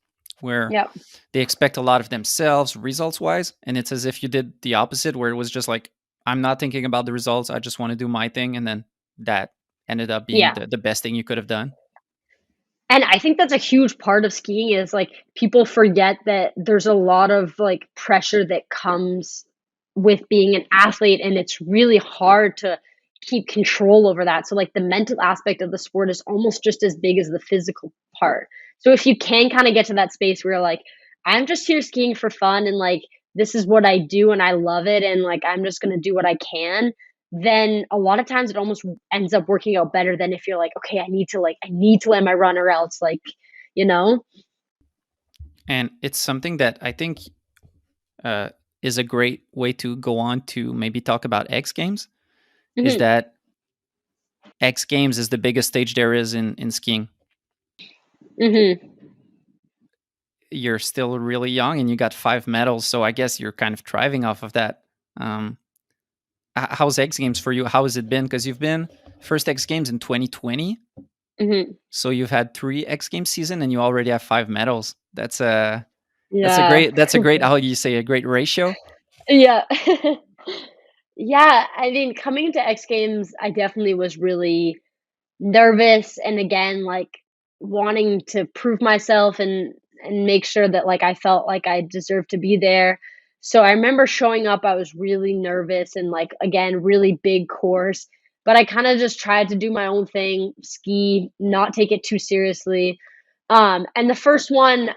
where Yep. they expect a lot of themselves results wise, and it's as if you did the opposite, where it was just like, I'm not thinking about the results, I just want to do my thing, and then that ended up being Yeah. the best thing you could have done. And I think that's a huge part of skiing is like people forget that there's a lot of like pressure that comes with being an athlete and it's really hard to keep control over that. So like the mental aspect of the sport is almost just as big as the physical part. So if you can kind of get to that space where you're like I'm just here skiing for fun and like this is what I do and I love it and like I'm just going to do what I can, then a lot of times it almost ends up working out better than if you're like, okay, I need to let my run or else like, you know? And it's something that I think uh, is a great way to go on to maybe talk about X Games is Hmm. that X Games is the biggest stage there is in skiing. Hmm. You're still really young and you got 5 medals, so I guess you're kind of thriving off of that. Um, how's X Games for you? How has it been? Because you've been first X Games in 2020, Hmm. so you've had 3 X Games season and you already have 5 medals. Yeah. That's a great, how do you say, a great ratio. Yeah. Yeah, I mean, coming into X Games, I definitely was really nervous and again, like, wanting to prove myself and make sure that, like, I felt like I deserved to be there. So I remember showing up, I was really nervous and, like, again, really big course, but I kinda just tried to do my own thing, ski, not take it too seriously. And the first one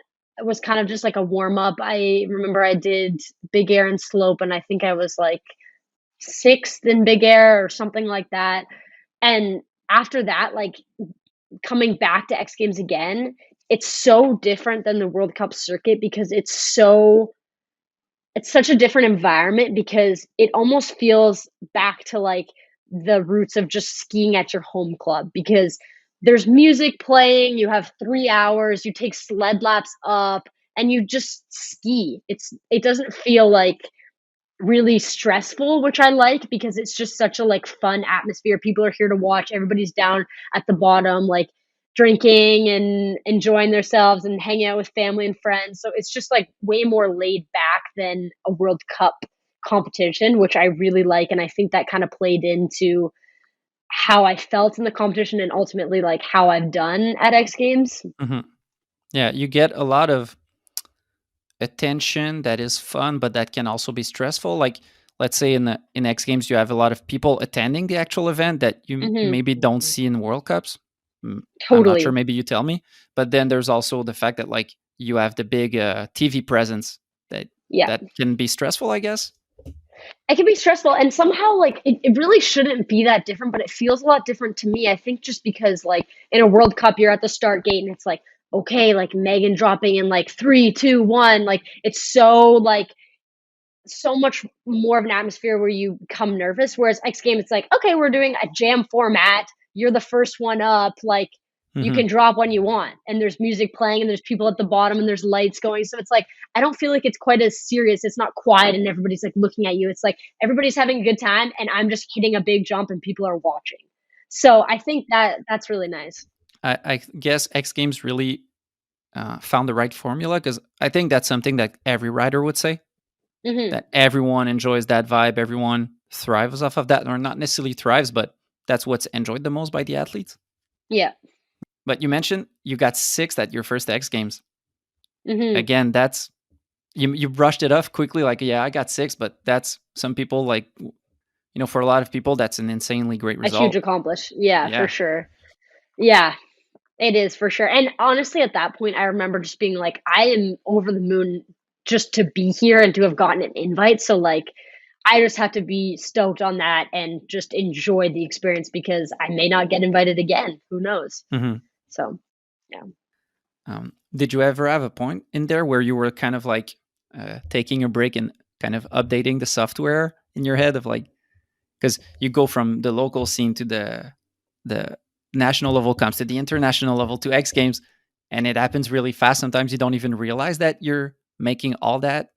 was kind of just like a warm up. I remember I did big air and slope, and I think I was, like, 6th in big air or something like that. And after that, like, coming back to X Games again, it's so different than the World Cup circuit because it's such a different environment because it almost feels back to, like, the roots of just skiing at your home club because there's music playing, you have 3 hours, you take sled laps up, and you just ski. It doesn't feel like really stressful, which I like because it's just such a, like, fun atmosphere. People are here to watch, everybody's down at the bottom, like, drinking and enjoying themselves and hanging out with family and friends, so it's just, like, way more laid back than a World Cup competition, which I really like, and I think that kinda played into how I felt in the competition and ultimately, like, how I've done at X Games. Hmm. Yeah, you get a lot of attention that is fun, but that can also be stressful. Like, let's say in X Games, you have a lot of people attending the actual event that you Mhm. maybe don't see in World Cups. I'm not sure. Totally. Maybe you tell me. But then there's also the fact that, like, you have the big TV presence that Yeah. that can be stressful, I guess. It can be stressful and somehow, like, it really shouldn't be that different, but it feels a lot different to me. I think just because, like, in a World Cup, you're at the start gate and it's like, okay, like, Megan dropping in, like, 3, 2, 1, like, it's so, like, so much more of an atmosphere where you become nervous, whereas X Game, it's like, "Okay, we're doing a jam format, you're the first one up, like, you Hmm. can drop when you want," and there's music playing, and there's people at the bottom, and there's lights going, so it's like, I don't feel like it's quite as serious, it's not quiet and everybody's, like, looking at you, it's like, everybody's having a good time, and I'm just hitting a big jump and people are watching. So, I think that that's really nice. I guess X Games really found the right formula, because I think that's something that every rider would say, Mhm. that everyone enjoys that vibe, everyone thrives off of that, or not necessarily thrives, but that's what's enjoyed the most by the athletes. Yeah. But you mentioned you got 6th at your first X Games. Mhm. Again, that's, you brushed it off quickly, like, yeah, I got 6, but that's, some people, like, for a lot of people, that's an insanely great A huge result. accomplish. Yeah, for Yeah. sure. Yeah. It is for sure, and honestly, at that point, I remember just being like, "I am over the moon just to be here and to have gotten an invite," so, like, I just have to be stoked on that and just enjoy the experience because I may not get invited again, who knows? Hmm. So, yeah. Did you ever have a point in there where you were kind of like taking a break and kind of updating the software in your head, of like, because you go from the local scene to the national level, comes to the international level to X Games, and it happens really fast. Sometimes you don't even realize that you're making all that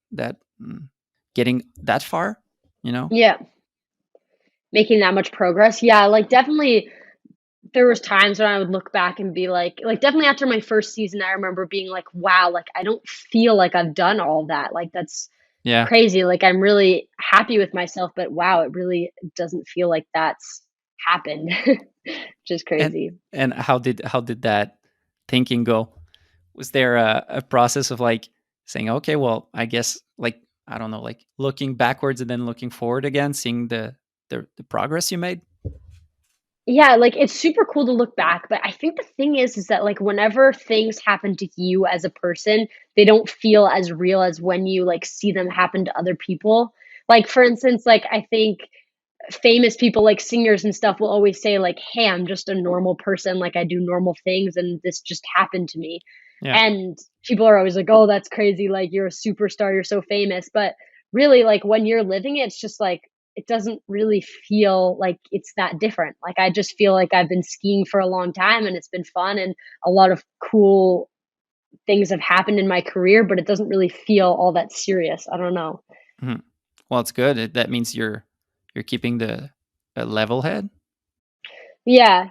getting that far. You know. Yeah, making that much progress, yeah, like, definitely there was times when I would look back and be like, definitely after my first season, I remember being like, "Wow, like, I don't feel like I've done all that, like, that's Yeah. crazy, like, I'm really happy with myself, but wow, it really doesn't feel like that's happened." Just And crazy. how did that thinking go? Was there a process of, like, saying, okay, well, I guess, like, I don't know, like, looking backwards and then looking forward again, seeing the progress you made? Yeah, like, it's super cool to look back, but I think the thing is that, like, whenever things happen to you as a person, they don't feel as real as when you, like, see them happen to other people. Like, for instance, like, I think famous people, like singers and stuff, will always say, like, "Hey, I'm just a normal person, like, I do normal things, and this just happened to me." Yeah. And people are always like, "Oh, that's crazy, like, you're a superstar, you're so famous." But really, like, when you're living it, it's just like it doesn't really feel like it's that different. Like, I just feel like I've been skiing for a long time and it's been fun and a lot of cool things have happened in my career, but it doesn't really feel all that serious. I don't know. Mhm. Well, it's good. That means you're keeping the a level head. Yeah.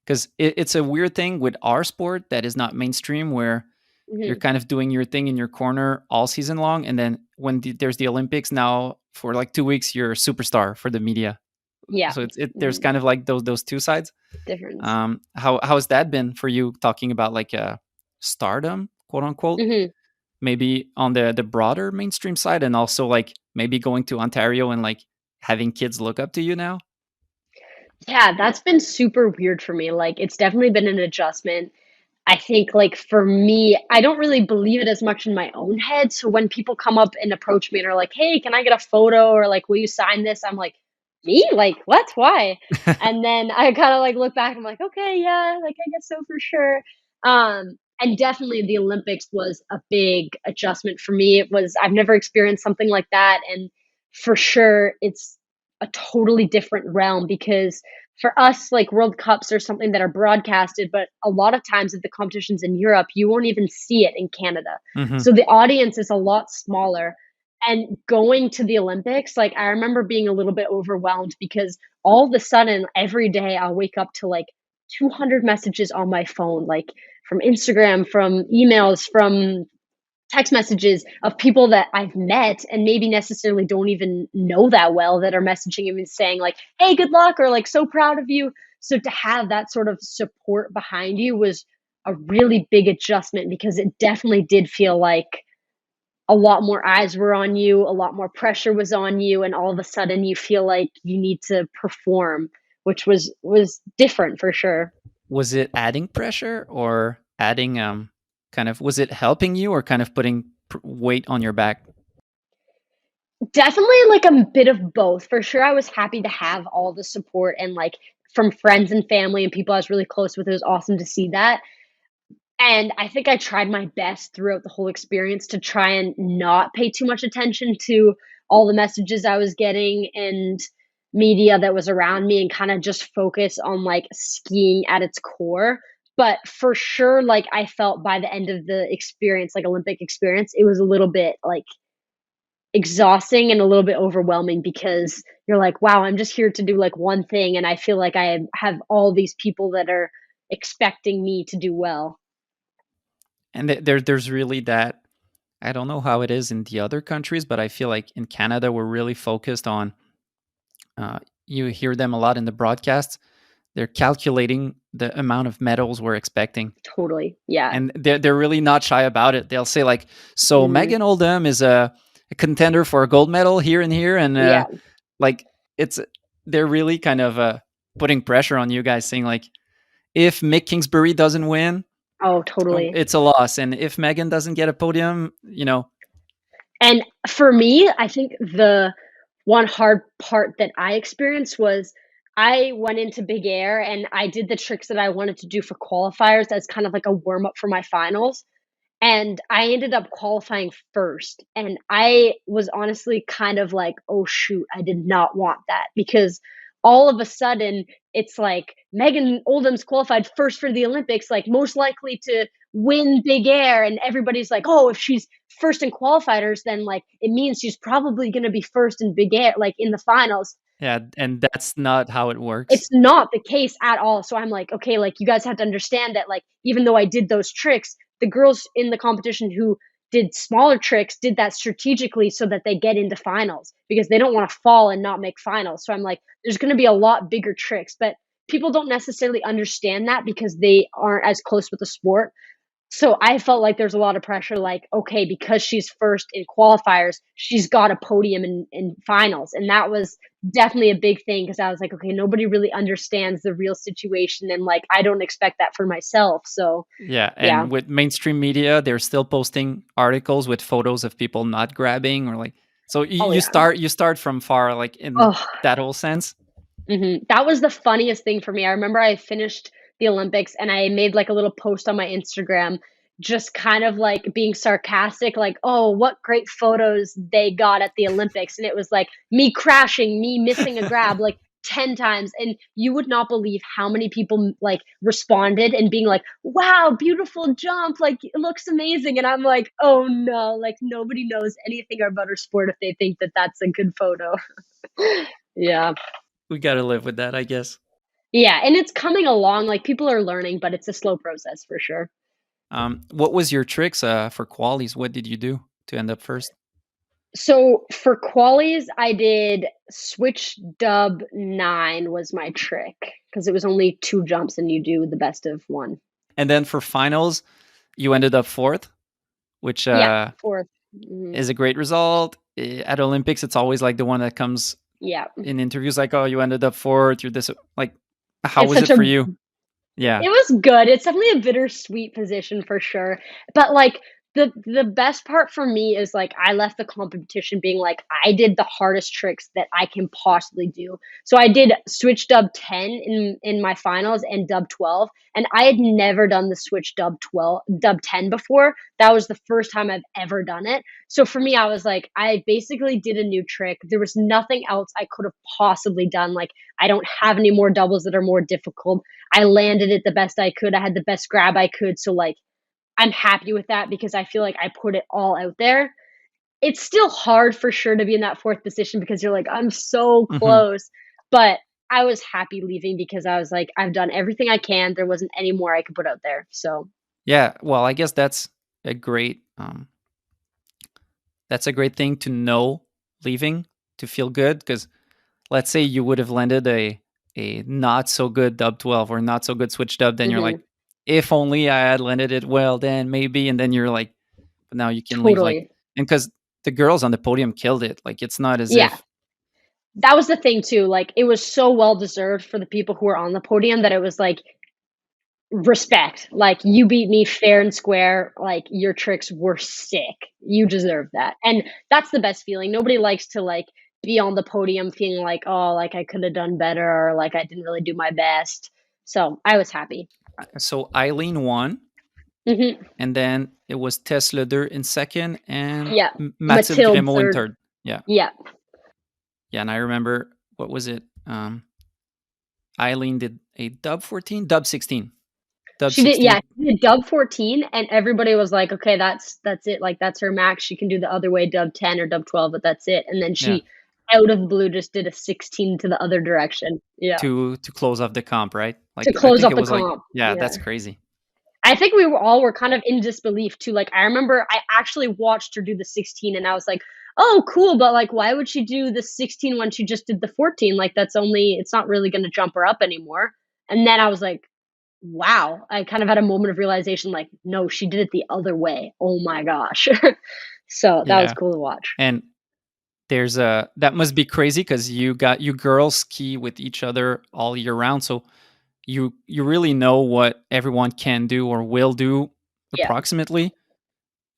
Because it's a weird thing with our sport that is not mainstream, where you're Mhm. kind of doing your thing in your corner all season long, and then when there's the Olympics now for like 2 weeks, you're a superstar for the media. Yeah. So there's Mhm. kind of like those two sides. Difference. How has that been for you? Talking about like stardom, quote unquote, Mhm. maybe on the broader mainstream side, and also like maybe going to Ontario and like having kids look up to you now. Yeah, that's been super weird for me. Like, it's definitely been an adjustment. I think, like, for me, I don't really believe it as much in my own head. So when people come up and approach me and are like, "Hey, can I get a photo?" or like, "Will you sign this?" I'm like, "Me? Like, what? Why?" And then I kind of like look back. I'm like, "Okay, yeah, like I guess so for sure." And definitely the Olympics was a big adjustment for me. It was I've never experienced something like that, and for sure, it's a totally different realm because for us, like World Cups are something that are broadcasted, but a lot of times at the competitions in Europe, you won't even see it in Canada. Hmm. So the audience is a lot smaller. And going to the Olympics, like I remember being a little bit overwhelmed because all of a sudden, every day I'll wake up to like 200 messages on my phone, like from Instagram, from emails, from text messages of people that I've met and maybe necessarily don't even know that well that are messaging him and saying like, "Hey, good luck," or like, "So proud of you." So to have that sort of support behind you was a really big adjustment because it definitely did feel like a lot more eyes were on you, a lot more pressure was on you, and all of a sudden you feel like you need to perform, which was different for sure. Was it adding pressure or adding kind of, was it helping you or kind of putting weight on your back? Definitely, like, a bit of both. For sure, I was happy to have all the support and, like, from friends and family and people I was really close with. It was awesome to see that, and I think I tried my best throughout the whole experience to try and not pay too much attention to all the messages I was getting and media that was around me and kinda just focus on, like, skiing at its core. But for sure, like, I felt by the end of the experience, like, Olympic experience, it was a little bit, like, exhausting and a little bit overwhelming because you're like, "Wow, I'm just here to do, like, one thing, and I feel like I have all these people that are expecting me to do well." And there's really that. I don't know how it is in the other countries, but I feel like in Canada we're really focused on. You hear them a lot in the broadcasts. They're calculating the amount of medals we're expecting, Totally. Yeah. and they're really not shy about it. They'll say like, "So Mhm. Megan Oldham is a contender for a gold medal here and here," and Yeah. like it's they're really kind of putting pressure on you guys, saying like, if Mick Kingsbury doesn't win, Oh, totally. it's a loss, and if Megan doesn't get a podium, And for me, I think the one hard part that I experienced was I went into big air and I did the tricks that I wanted to do for qualifiers as kind of like a warm up for my finals. And I ended up qualifying first, and I was honestly kind of like, "Oh, shoot, I did not want that," because all of a sudden, it's like Megan Oldham's qualified first for the Olympics, like, most likely to win big air, and everybody's like, "Oh, if she's first in qualifiers, then, like, it means she's probably gonna be first in big air, like, in the finals." yeah, and that's not how it works. It's not the case at all. So I'm like, okay, like you guys have to understand that like even though I did those tricks, the girls in the competition who did smaller tricks did that strategically so that they get into finals because they don't want to fall and not make finals. So I'm like, there's going to be a lot bigger tricks, but people don't necessarily understand that because they aren't as close with the sport. So I felt like there's a lot of pressure, like, okay, because she's first in qualifiers, she's got a podium in finals. And that was definitely a big thing because I was like, okay, nobody really understands the real situation. And like, I don't expect that for myself. So Yeah, yeah. and with mainstream media, they're still posting articles with photos of people not grabbing or like. So Oh, you yeah. start from far, like in Oh, that whole sense. that was the funniest thing for me. I remember I finished the Olympics and I made like a little post on my Instagram just kind of like being sarcastic, like, oh, what great photos they got at the Olympics. And it was like me crashing, me missing a grab like 10 times. And you would not believe how many people like responded and being like, wow, beautiful jump. Like, it looks amazing. And I'm like, oh no, like nobody knows anything about our sport if they think that that's a good photo. Yeah. We got to live with that, I guess. Yeah. And it's coming along. Like people are learning, but it's a slow process for sure. What was your tricks for qualies? What did you do to end up first? So for qualies, I did switch dub 9 was my trick because it was only 2 jumps and you do the best of 1. And then for finals, you ended up fourth, which Yeah, 4th. Mhm. is a great result. At Olympics, it's always like the one that comes Yeah. in interviews, like, "Oh, you ended up fourth. You're this." Like, how It's was such it a for you? Yeah. It was good. It's definitely a bittersweet position for sure. But like the best part for me is like I left the competition being like I did the hardest tricks that I can possibly do. So I did switch dub 10 in my finals and dub 12 and I had never done the switch dub 10 before. That was the first time I've ever done it. So for me I was like I basically did a new trick. There was nothing else I could have possibly done. Like I don't have any more doubles that are more difficult. I landed it the best I could. I had the best grab I could. So like I'm happy with that because I feel like I put it all out there. It's still hard for sure to be in that 4th position because you're like, I'm so Hmm. close. But I was happy leaving because I was like, I've done everything I can. There wasn't any more I could put out there. So Yeah. Well, I guess a great that's a great thing to know leaving to feel good because let's say you would have landed a not so good dub 12 or not so good switch dub, then you're like, mhm, if only I had landed it well, then maybe, and then you're like, but now you can leave like, totally. and because the girls on the podium killed it, like it's not as Yeah. if. That was the thing too. Like it was so well deserved for the people who were on the podium that it was like respect. Like you beat me fair and square. Like your tricks were sick. You deserve that. And that's the best feeling. Nobody likes to like be on the podium feeling like, oh, like I could have done better or like I didn't really do my best. So I was happy. So Eileen won, Hmm. and then it was Tess Leder in second and Yeah. Mathilde Mathilde Grémaud in third. third. Yeah. Yeah. Yeah. And I remember, what was it? Eileen did a dub 14, dub 16, dub She did, 16. yeah, she did dub 14 and everybody was like, okay, that's it. Like that's her max. She can do the other way, dub 10 or dub 12, but that's it. And then Yeah. she out of the blue just did a 16 to the other direction. Yeah. To close off the comp, right? To Like I close think off it the was like, comp. yeah, Yeah. that's crazy. I think we were kind of in disbelief too. Like I remember I actually watched her do the 16 and I was like, "Oh, cool, but like why would she do the 16 when she just did the 14? Like it's not really going to jump her up anymore." And then I was like, "Wow." I kind of had a moment of realization like, "No, she did it the other way. Oh my gosh." So, that was Yeah. cool to watch. And there's a that must be crazy because you girls ski with each other all year round, so you really know what everyone can do or will do Yeah. approximately.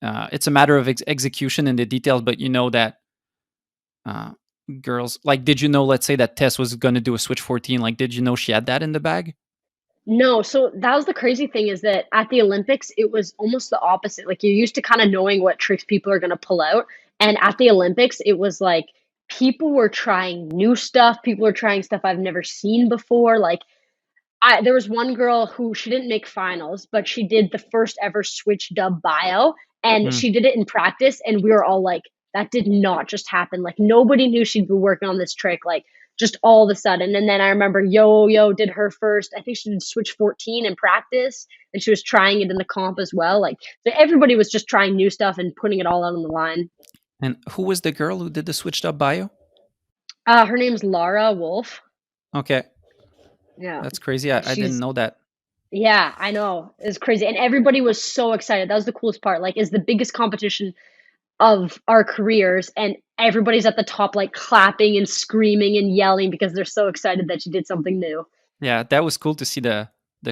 It's a matter of execution and the details, but you know that uh, girls like. Did you know? Let's say that Tess was going to do a switch 14. Like, did you know she had that in the bag? No, so that was the crazy thing is that at the Olympics, it was almost the opposite. Like you're used to kind of knowing what tricks people are going to pull out. And at the Olympics, it was like people were trying new stuff. People were trying stuff I've never seen before. Like there was one girl who she didn't make finals, but she did the first ever switch dub bio and Mm. she did it in practice and we were all like that did not just happen. Like nobody knew she'd be working on this trick like just all of a sudden. And then I remember Yo Yo did her first. I think she did switch 14 in practice and she was trying it in the comp as well. Like so everybody was just trying new stuff and putting it all out on the line. And who was the girl who did the switched up bio? Her name's Lara Wolf. Okay, Yeah. that's crazy. I didn't She's know that. Yeah, I know. It's crazy. And everybody was so excited. That was the coolest part. Like, it's the biggest competition of our careers, and everybody's at the top, like clapping and screaming and yelling because they're so excited that she did something new. Yeah, that was cool to see the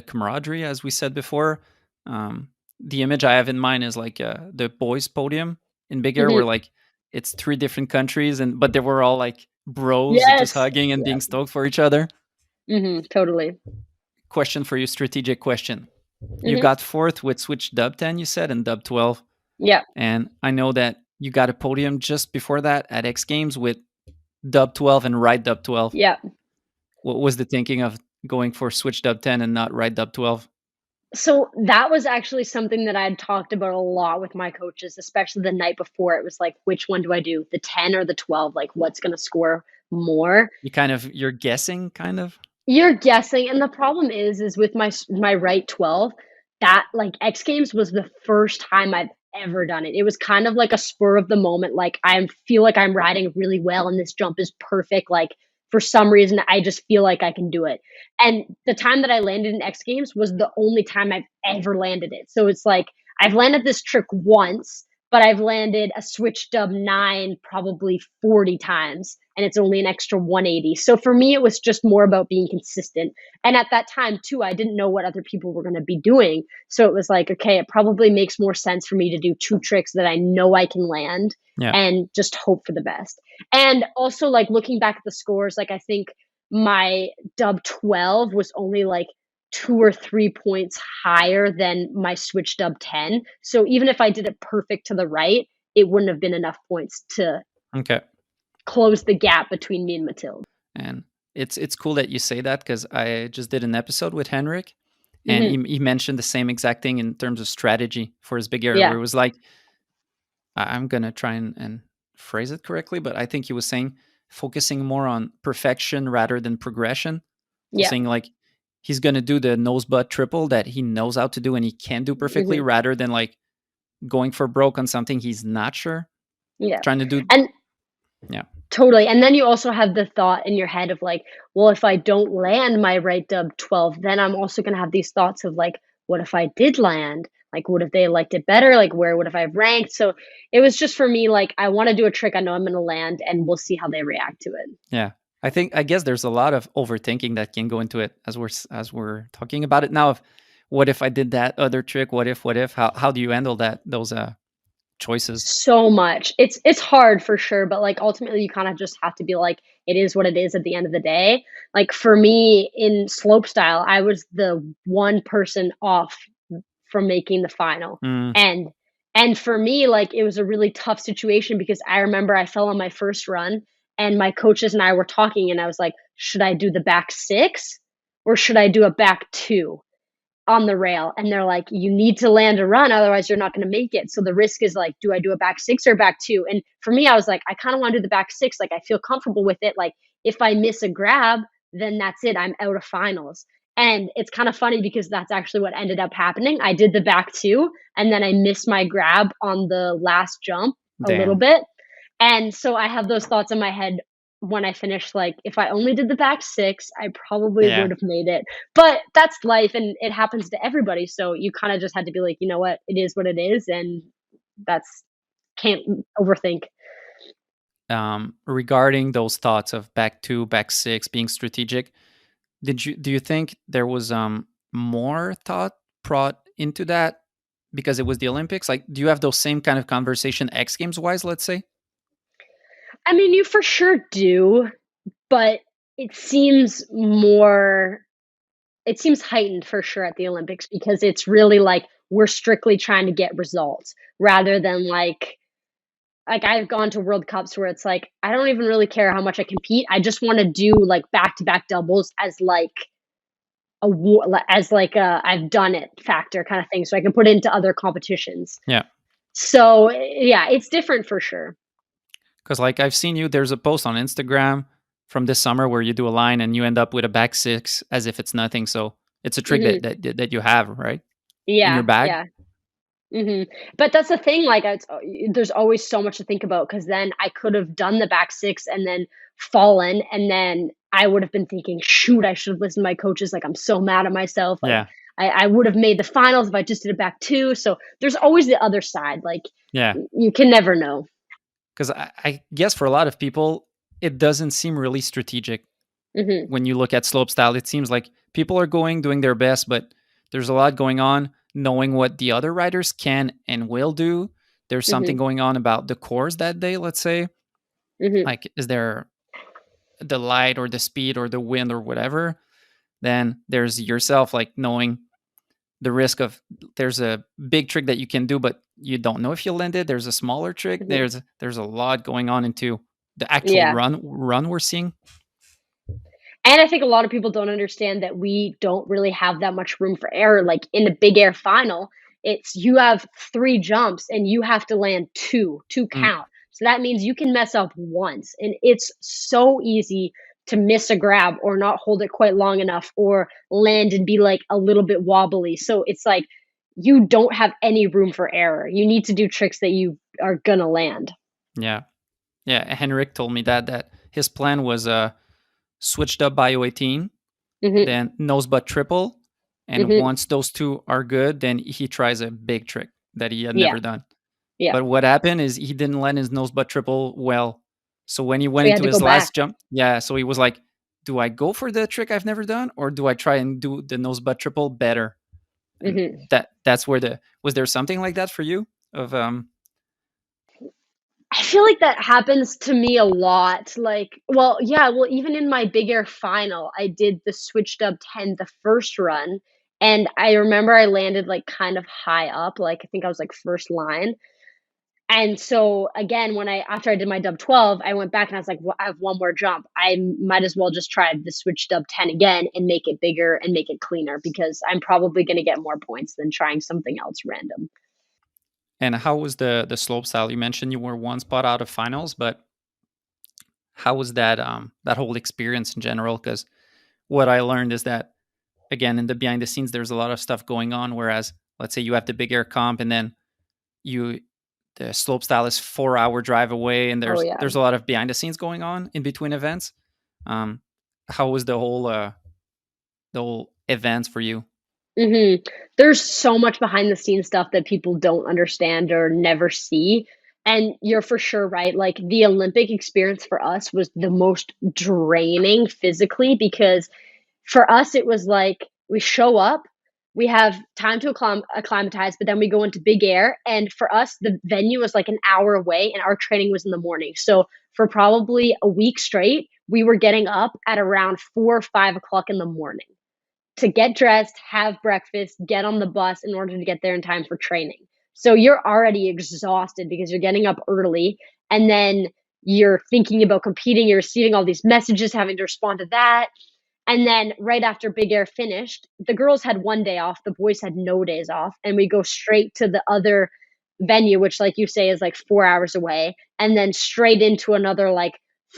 camaraderie, as we said before. The image I have in mind is like the boys' podium in Big Air, Hmm. where like it's three different countries, and but they were all like bros, just Yes. hugging and Yeah. being stoked for each other. Totally. Question for you, strategic question. You Mhm. got fourth with switch dub 10, you said, and dub 12. Yep. And I know that you got a podium just before that at X Games with dub 12 and right dub 12. Yep. What was the thinking of going for switch dub 10 and not right dub 12? So that was actually something that I had talked about a lot with my coaches, especially the night before. It was like, which one do I do? The 10 or the 12? Like, what's going to score more? You're guessing, kind of? You're guessing, and the problem is with my right 12, that, like, X Games was the first time I've ever done it. It was kind of like a spur of the moment, like, I feel like I'm riding really well and this jump is perfect, like, for some reason, I just feel like I can do it. And the time that I landed in X Games was the only time I've ever landed it. So it's like, I've landed this trick once, but I've landed a switch dub 9 probably 40 times, and it's only an extra 180. So for me, it was just more about being consistent. And at that time, too, I didn't know what other people were going to be doing. So it was like, okay, it probably makes more sense for me to do two tricks that I know I can land Yeah. and just hope for the best. And also, like, looking back at the scores, like, I think my dub 12 was only like 2 or 3 points higher than my switch dub 10. So even if I did it perfect to the right, it wouldn't have been enough points to Okay. close the gap between me and Matilde. And it's cool that you say that because I just did an episode with Henrik, and Mhm. he mentioned the same exact thing in terms of strategy for his big air, where Yeah. it was like, I'm gonna try and phrase it correctly, but I think he was saying focusing more on perfection rather than progression. So Yeah. saying like he's gonna do the nose butt triple that he knows how to do and he can do perfectly, Mhm. rather than like going for broke on something he's not sure. Yeah. Trying to do, And yeah, totally. And then you also have the thought in your head of like, well, if I don't land my right dub 12, then I'm also going to have these thoughts of like, what if I did land? Like, what if they liked it better? Like, where would if I have ranked? So it was just for me, like, I want to do a trick I know I'm going to land, and we'll see how they react to it. yeah. I guess there's a lot of overthinking that can go into it as we're talking about it now. Of what if I did that other trick? What if? How do you handle that? Those choices. So much. It's hard for sure, but, like, ultimately, you kinda just have to be like, "It is what it is at the end of the day." Like, for me, in slopestyle, I was the one person off from making the final, Mm, and and for me, like, it was a really tough situation because I remember I fell on my first run, and my coaches and I were talking, and I was like, "Should I do the back 6 or should I do a back 2?" On the rail, and they're like, "You need to land a run, otherwise you're not gonna make it." So the risk is like, do I do a back 6 or back 2? And for me, I was like, I kinda wanna do the back 6, like, I feel comfortable with it, like, if I miss a grab, then that's it, I'm out of finals. And it's kinda funny because that's actually what ended up happening. I did the back 2, and then I missed my grab on the last jump a little damn. bit, and so I have those thoughts in my head when I finish, like, if I only did the back 6, I probably Yeah. would have made it. But that's life and it happens to everybody, so you kinda just had to be like, "You know what? It is what it is," and that's can't overthink. Regarding those thoughts of back two, back six, being strategic, do you think there was more thought brought into that because it was the Olympics? Like, do you have those same kind of conversation X Games wise? Let's say. I mean, you for sure do, but it seems more it seems heightened for sure at the Olympics because it's really like we're strictly trying to get results rather than like I've gone to World Cups where it's like I don't even really care how much I compete. I just want to do like back to back doubles as like as like a I've done it factor kind of thing, so I can put it into other competitions. Yeah, So yeah, it's different for sure. because like I've seen you. There's a post on Instagram from this summer where you do a line and you end up with a back six as if it's nothing. So it's a trick Hmm. that you have, right, in your Yeah, bag. yeah. Mhm. But that's the thing, like, there's always so much to think about because then I could have done the back 6 and then fallen, and then I would have been thinking, "Shoot, I should have listened to my coaches, like, I'm so mad at myself, like, Yeah, I would have made the finals if I just did a back 2." So, there's always the other side, like, yeah. you can never know. Because I guess for a lot of people, it doesn't seem really strategic Mhm, when you look at slopestyle. It seems like people are doing their best, but there's a lot going on. Knowing what the other riders can and will do, there's something mhm, going on about the course that day. Let's say, mhm. like, is there the light or the speed or the wind or whatever? Then there's yourself, like knowing the risk of there's a big trick that you can do, but you don't know if you'll land it. There's a smaller trick. Mhm. There's a lot going on into the actual Yeah. run we're seeing. And I think a lot of people don't understand that we don't really have that much room for error. Like in the big air final, it's you have 3 jumps and you have to land 2 Mm, count. So that means you can mess up once, and it's so easy to miss a grab or not hold it quite long enough or land and be, like, a little bit wobbly. So it's like you don't have any room for error. You need to do tricks that you are gonna land. yeah, yeah. Henrik told me that his plan was switched up bio 18, Mhm. then nose butt triple, and Mhm. once those two are good, then he tries a big trick that he had Yeah. never done. Yeah. But what happened is he didn't land his nose butt triple well. So when he went We had into to go his back. last jump, yeah, so he was like, "Do I go for the trick I've never done, or do I try and do the nose butt triple better?" And Mhm. that's where the was there something like that for you? Of I feel like that happens to me a lot. Like, well, yeah, well, even in my big air final, I did the switched up 10 the first run. And I remember I landed like kind of high up, like I think I was like first line. And so again, after I did my dub 12, I went back and I was like, well, I have one more jump. I might as well just try the switched up 10 again and make it bigger and make it cleaner because I'm probably going to get more points than trying something else random. and how was the slope style? You mentioned you were one spot out of finals, but how was that whole experience in general? Because what I learned is that again in the behind the scenes there's a lot of stuff going on. Whereas let's say you have the big air comp and then you the slope style is 4 hour drive away and Oh, yeah. there's a lot of behind the scenes going on in between events. Um, how was the whole events for you? Mhm. There's so much behind the scenes stuff that people don't understand or never see, and you're for sure right, like, the Olympic experience for us was the most draining physically because for us, it was like we show up, we have time to acclimatize, but then we go into big air, and for us, the venue was like an hour away, and our training was in the morning, so for probably a week straight, we were getting up at around 4 or 5 o'clock in the morning to get dressed, have breakfast, get on the bus in order to get there in time for training. So you're already exhausted because you're getting up early and then you're thinking about competing, you're receiving all these messages, having to respond to that. And then right after Big Air finished, the girls had 1 day off, the boys had no days off, and we go straight to the other venue, which, like you say, is like 4 hours away, and then straight into another like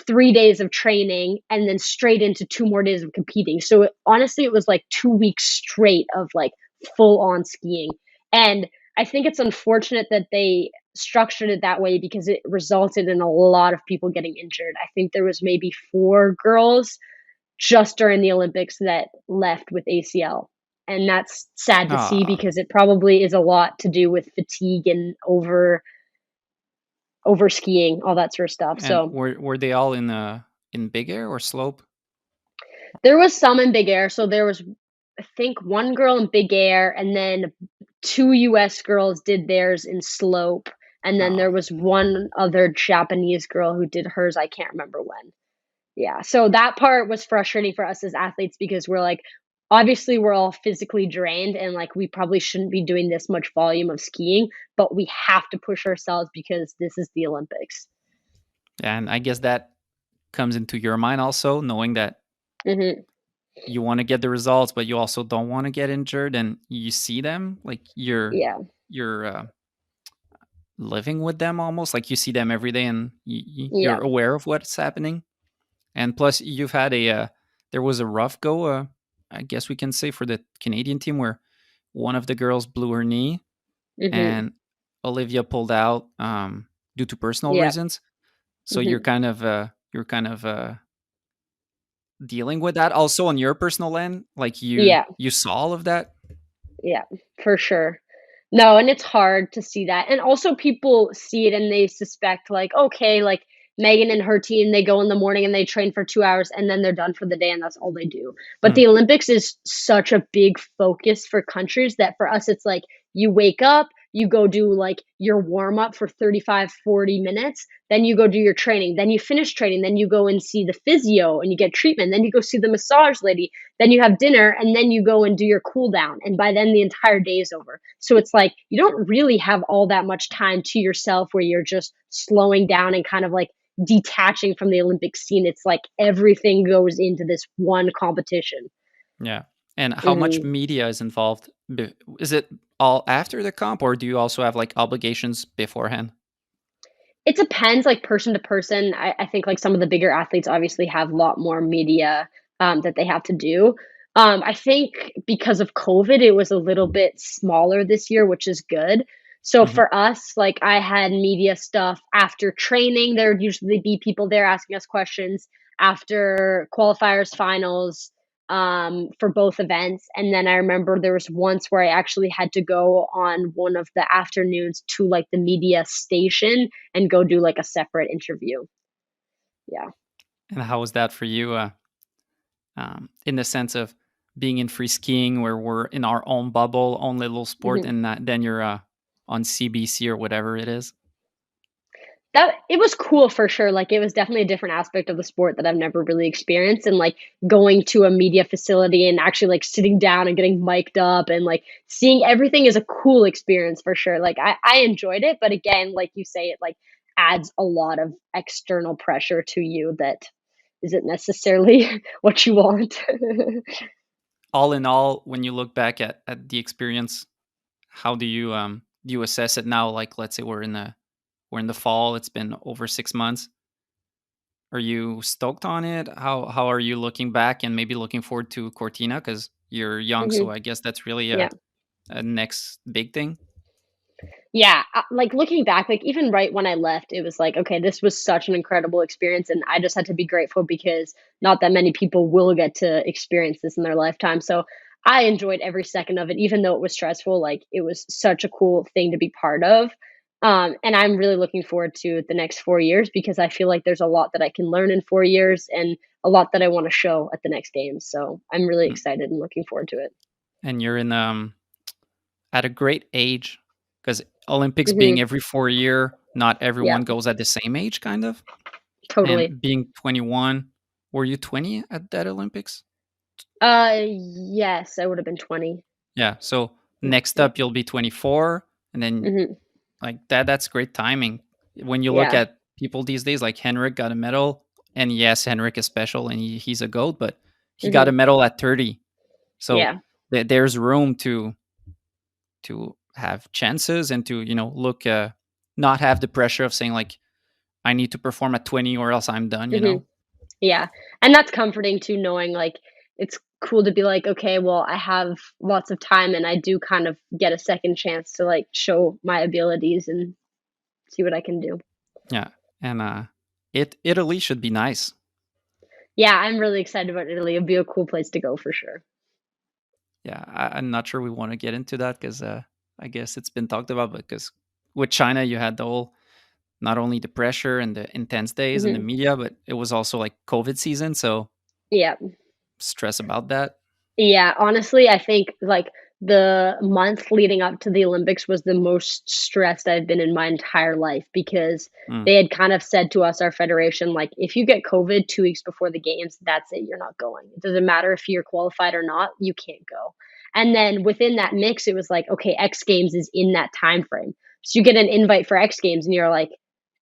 3 days of training, and then straight into 2 more days of competing. So honestly, it was like 2 weeks straight of like full on skiing. And I think it's unfortunate that they structured it that way because it resulted in a lot of people getting injured. I think there was maybe 4 girls just during the Olympics that left with ACL. And that's sad to see Ah, because it probably is a lot to do with fatigue and over skiing, all that sort of stuff. and So were they all in big air or slope? there was some in big air. So there was, I think, one girl in big air, and then 2 US girls did theirs in slope. And then there Ah, was one other Japanese girl who did hers. I can't remember when. Yeah, so that part was frustrating for us as athletes because we're like, obviously, we're all physically drained and like we probably shouldn't be doing this much volume of skiing, but we have to push ourselves because this is the Olympics. and I guess that comes into your mind also, knowing that Hmm. you want to get the results, but you also don't want to get injured, and you see them like Yeah, you're living with them almost like you see them every day, and yeah, you're aware of what's happening. And plus, you've had there was a rough go, I guess we can say, for the Canadian team where one of the girls blew her knee hmm, and Olivia pulled out due to personal yeah, reasons. So hmm, you're kind of dealing with that also on your personal end. Like yeah. you saw all of that. Yeah, for sure. No, and it's hard to see that. And also people see it and they suspect like, okay, like Megan and her team, they go in the morning and they train for 2 hours and then they're done for the day and that's all they do. But Mm, the Olympics is such a big focus for countries that for us it's like you wake up, you go do like your warm up for 35, 40 minutes, then you go do your training, then you finish training, then you go and see the physio and you get treatment, then you go see the massage lady, then you have dinner, and then you go and do your cool down. And by then the entire day is over. So it's like you don't really have all that much time to yourself where you're just slowing down and kind of like detaching from the Olympic scene. It's like everything goes into this one competition. Yeah. And how much Mhm. media is involved? Is it all after the comp, or do you also have like obligations beforehand? It depends, like, person to person. I think, like, some of the bigger athletes obviously have a lot more media, that they have to do. I think because of COVID, it was a little bit smaller this year, which is good. So Hmm. for us, like, I had media stuff after training. There would usually be people there asking us questions after qualifiers, finals, for both events. And then I remember there was once where I actually had to go on one of the afternoons to, like, the media station and go do, like, a separate interview. Yeah. And how was that for you? In the sense of being in free skiing, where we're in our own bubble, own little sport, Mhm. and then you're on CBC or whatever it is. That it was cool for sure, like, it was definitely a different aspect of the sport that I've never really experienced, and, like, going to a media facility and actually, like, sitting down and getting mic'd up and, like, seeing everything is a cool experience for sure. Like, I enjoyed it, but again, like you say, it, like, adds a lot of external pressure to you that isn't necessarily what you want. All in all, when you look back at the experience, how do you assess it now? Like, let's say we're in the fall. It's been over 6 months. Are you stoked on it? How are you looking back and maybe looking forward to Cortina because you're young? So Mhm. I guess that's really Yeah. a next big thing. Yeah, like, looking back, like, even right when I left, it was like, "Okay, this was such an incredible experience," and I just had to be grateful because not that many people will get to experience this in their lifetime, so I enjoyed every second of it, even though it was stressful, like, it was such a cool thing to be part of, and I'm really looking forward to the next 4 years because I feel like there's a lot that I can learn in 4 years and a lot that I wanna show at the next games, so I'm really Mm. excited and looking forward to it. And you're in at a great age because Olympics being Mhm. every 4 year, not Yeah, everyone goes at the same age, kind of. totally. And being 21, were you 20 at that Olympics? Yes, I would have been 20. Yeah. So Mm, next yeah. up, you'll be 24, and then Mhm. like that's great timing. When you look Yeah. at people these days, like Henrik got a medal, and yes, Henrik is special and he's a goat, but he got a Mhm. medal at 30. So Yeah. there's room to have chances and to look not have the pressure of saying like I need to perform at 20 or else I'm done. Mhm. Yeah. And that's comforting too, knowing, like, it's cool to be like, "Okay, well, I have lots of time, and I do kind of get a second chance to, like, show my abilities and see what I can do." Yeah, and Italy should be nice. Yeah, I'm really excited about Italy. It'll be a cool place to go for sure. Yeah, I'm not sure we want to get into that because I guess it's been talked about. Because with China, you had the whole not only the pressure and the intense days and the Mhm. media, but it was also like COVID season, so Yeah. stress about that. Yeah, honestly, I think, like, the month leading up to the Olympics was the most stressed I've been in my entire life because Mm. they had kind of said to us, our federation, like, "If you get COVID 2 weeks before the games, that's it, you're not going. It doesn't matter if you're qualified or not, you can't go." And then within that mix, it was like, okay, X Games is in that time frame. So you get an invite for X Games and you're like,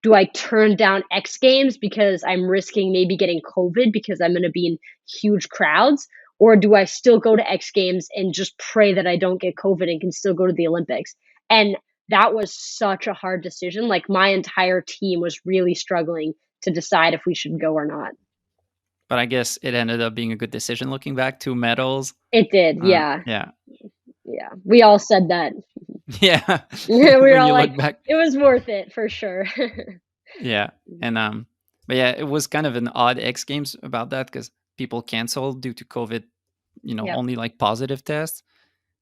"Do I turn down X Games because I'm risking maybe getting COVID because I'm gonna be in huge crowds? Or do I still go to X Games and just pray that I don't get COVID and can still go to the Olympics?" And that was such a hard decision. Like, my entire team was really struggling to decide if we should go or not. But I guess it ended up being a good decision looking back. 2 medals. It did, yeah, Yeah, yeah. We all said that. yeah. We were When all you like, look back, "It was worth it for sure." yeah, and but yeah, it was kind of an odd X Games about that because people canceled due to COVID. Yep, Only like positive tests.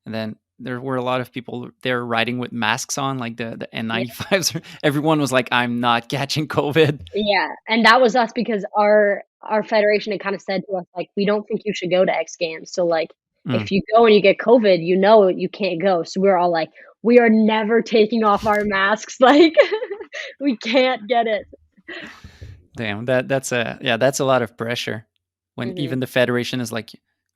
And then there were a lot of people there riding with masks on, like the yeah. N95s. Everyone was like, "I'm not catching COVID." Yeah, and that was us because our federation had kinda said to us, like, "We don't think you should go to X Games." So, like, Mm. if you go and you get COVID, you know you can't go. So we're all like, we are never taking off our masks. Like, we can't get it. Damn, that's a yeah, that's a lot of pressure. When Hmm. even the federation is like,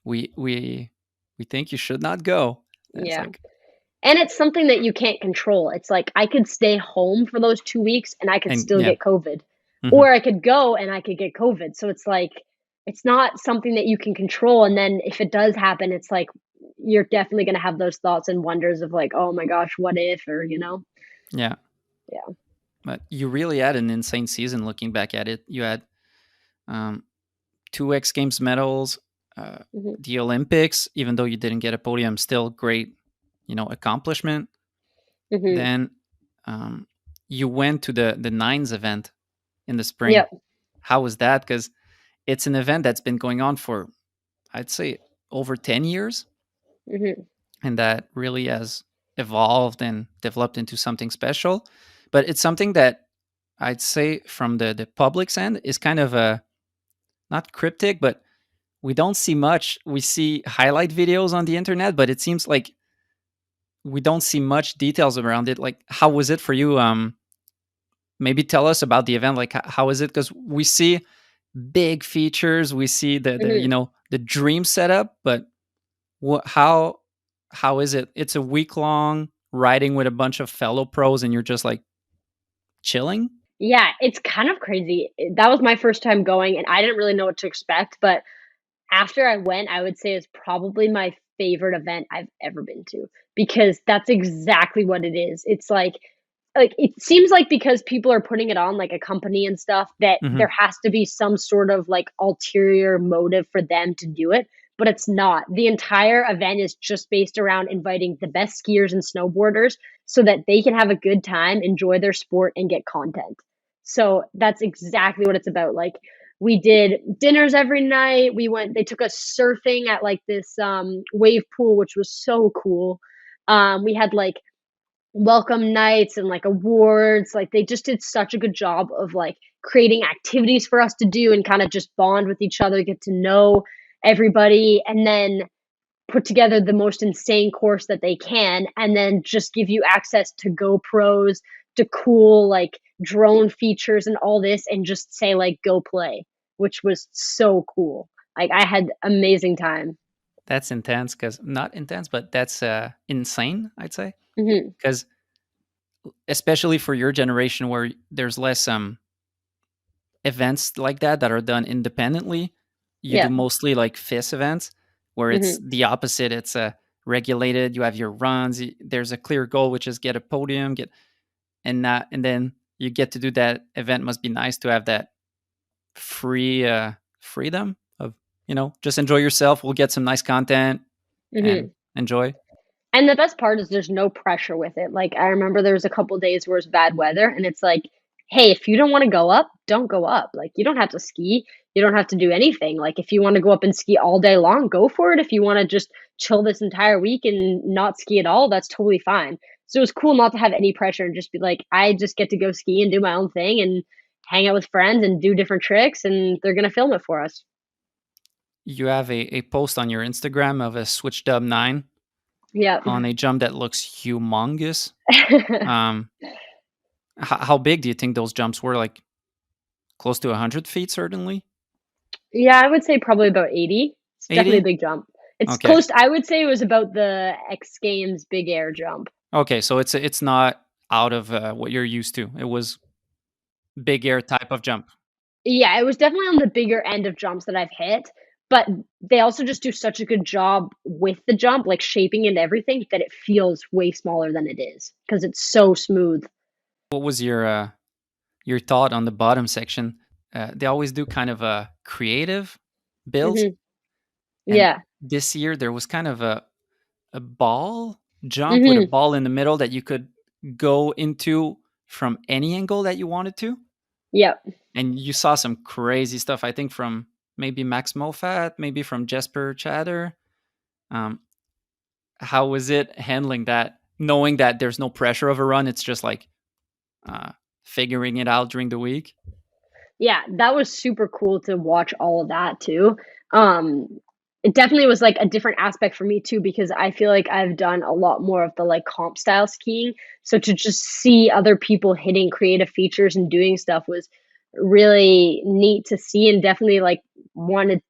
we we we think you should not go. And it's Yeah. like, And it's something that you can't control. It's like I could stay home for those 2 weeks and I could and still yeah, get COVID, hmm, or I could go and I could get COVID. So it's like it's not something that you can control, and then if it does happen, it's like you're definitely gonna have those thoughts and wonders of like, "Oh my gosh, what if?" Or, you know? yeah. Yeah. But you really had an insane season. Looking back at it, you had um, two X Games medals, uh, Mhm. the Olympics. Even though you didn't get a podium, still great, accomplishment. Mhm. Then um, you went to the nines event in the spring. Yep. How was that? Because it's an event that's been going on for, I'd say, over 10 years, Mhm. and that really has evolved and developed into something special. But it's something that I'd say from the public's end is kind of a not cryptic, but we don't see much. We see highlight videos on the internet, but it seems like we don't see much details around it. Like, how was it for you? Maybe tell us about the event. Like, how is it? Because we see big features, we see the Mhm. the dream setup, but what how is it? It's a week long riding with a bunch of fellow pros, and you're just like chilling. Yeah, it's kind of crazy. That was my first time going, and I didn't really know what to expect, but after I went, I would say it's probably my favorite event I've ever been to, because that's exactly what it is. It's like, it seems like because people are putting it on, like a company and stuff, that Hmm. there has to be some sort of, like, ulterior motive for them to do it, but it's not. The entire event is just based around inviting the best skiers and snowboarders so that they can have a good time, enjoy their sport, and get content. So, that's exactly what it's about. Like, we did dinners every night, they took us surfing at, like, this, wave pool, which was so cool. We had, like, welcome nights and, like, awards. Like, they just did such a good job of, like, creating activities for us to do and kinda just bond with each other, get to know everybody, and then put together the most insane course that they can, and then just give you access to GoPros, to cool, like, drone features and all this, and just say, like, "Go play," which was so cool. Like, I had amazing time. That's intense, because not intense, but that's insane, I'd say. Mhm. Because especially for your generation, where there's less events like that are done independently. You do Yeah. mostly like FIS events, where it's Mhm. the opposite. It's regulated. You have your runs. There's a clear goal, which is get a podium, get and then you get to do that event. Must be nice to have that freedom of just enjoy yourself. We'll get some nice content and Mhm. enjoy. And the best part is there's no pressure with it. Like, I remember there was a couple days where it's bad weather, and it's like, "Hey, if you don't wanna go up, don't go up." Like, you don't have to ski, you don't have to do anything. Like, if you wanna go up and ski all day long, go for it. If you wanna just chill this entire week and not ski at all, that's totally fine. So it was cool not to have any pressure and just be like, "I just get to go ski and do my own thing and hang out with friends and do different tricks, and they're gonna film it for us." You have a post on your Instagram of a switch dub 9 Yep. on a jump that looks humongous. Um, how big do you think those jumps were? Like close to 100 feet, certainly. Yeah, I would say probably about 80. It's definitely a 80? big jump. It's Okay. close I would say it was about the X Games big air jump. Okay, so it's not out of what you're used to. It was big air type of jump. Yeah, it was definitely on the bigger end of jumps that I've hit, but they also just do such a good job with the jump, like shaping and everything, that it feels way smaller than it is because it's so smooth. What was your thought on the bottom section? They always do kind of a creative builds, Mhm. and Yeah. this year there was kind of a ball jump with a Mhm. ball in the middle that you could go into from any angle that you wanted to. Yep. And you saw some crazy stuff. I think from maybe Max Mofat, maybe from Jesper Chatter. Um, how was it handling that, knowing that there's no pressure of a run? It's just like uh, figuring it out during the week. Yeah, that was super cool to watch all of that too. Um, it definitely was like a different aspect for me too because I feel like I've done a lot more of the like comp style skiing. So to just see other people hitting creative features and doing stuff was really neat to see and definitely like wanted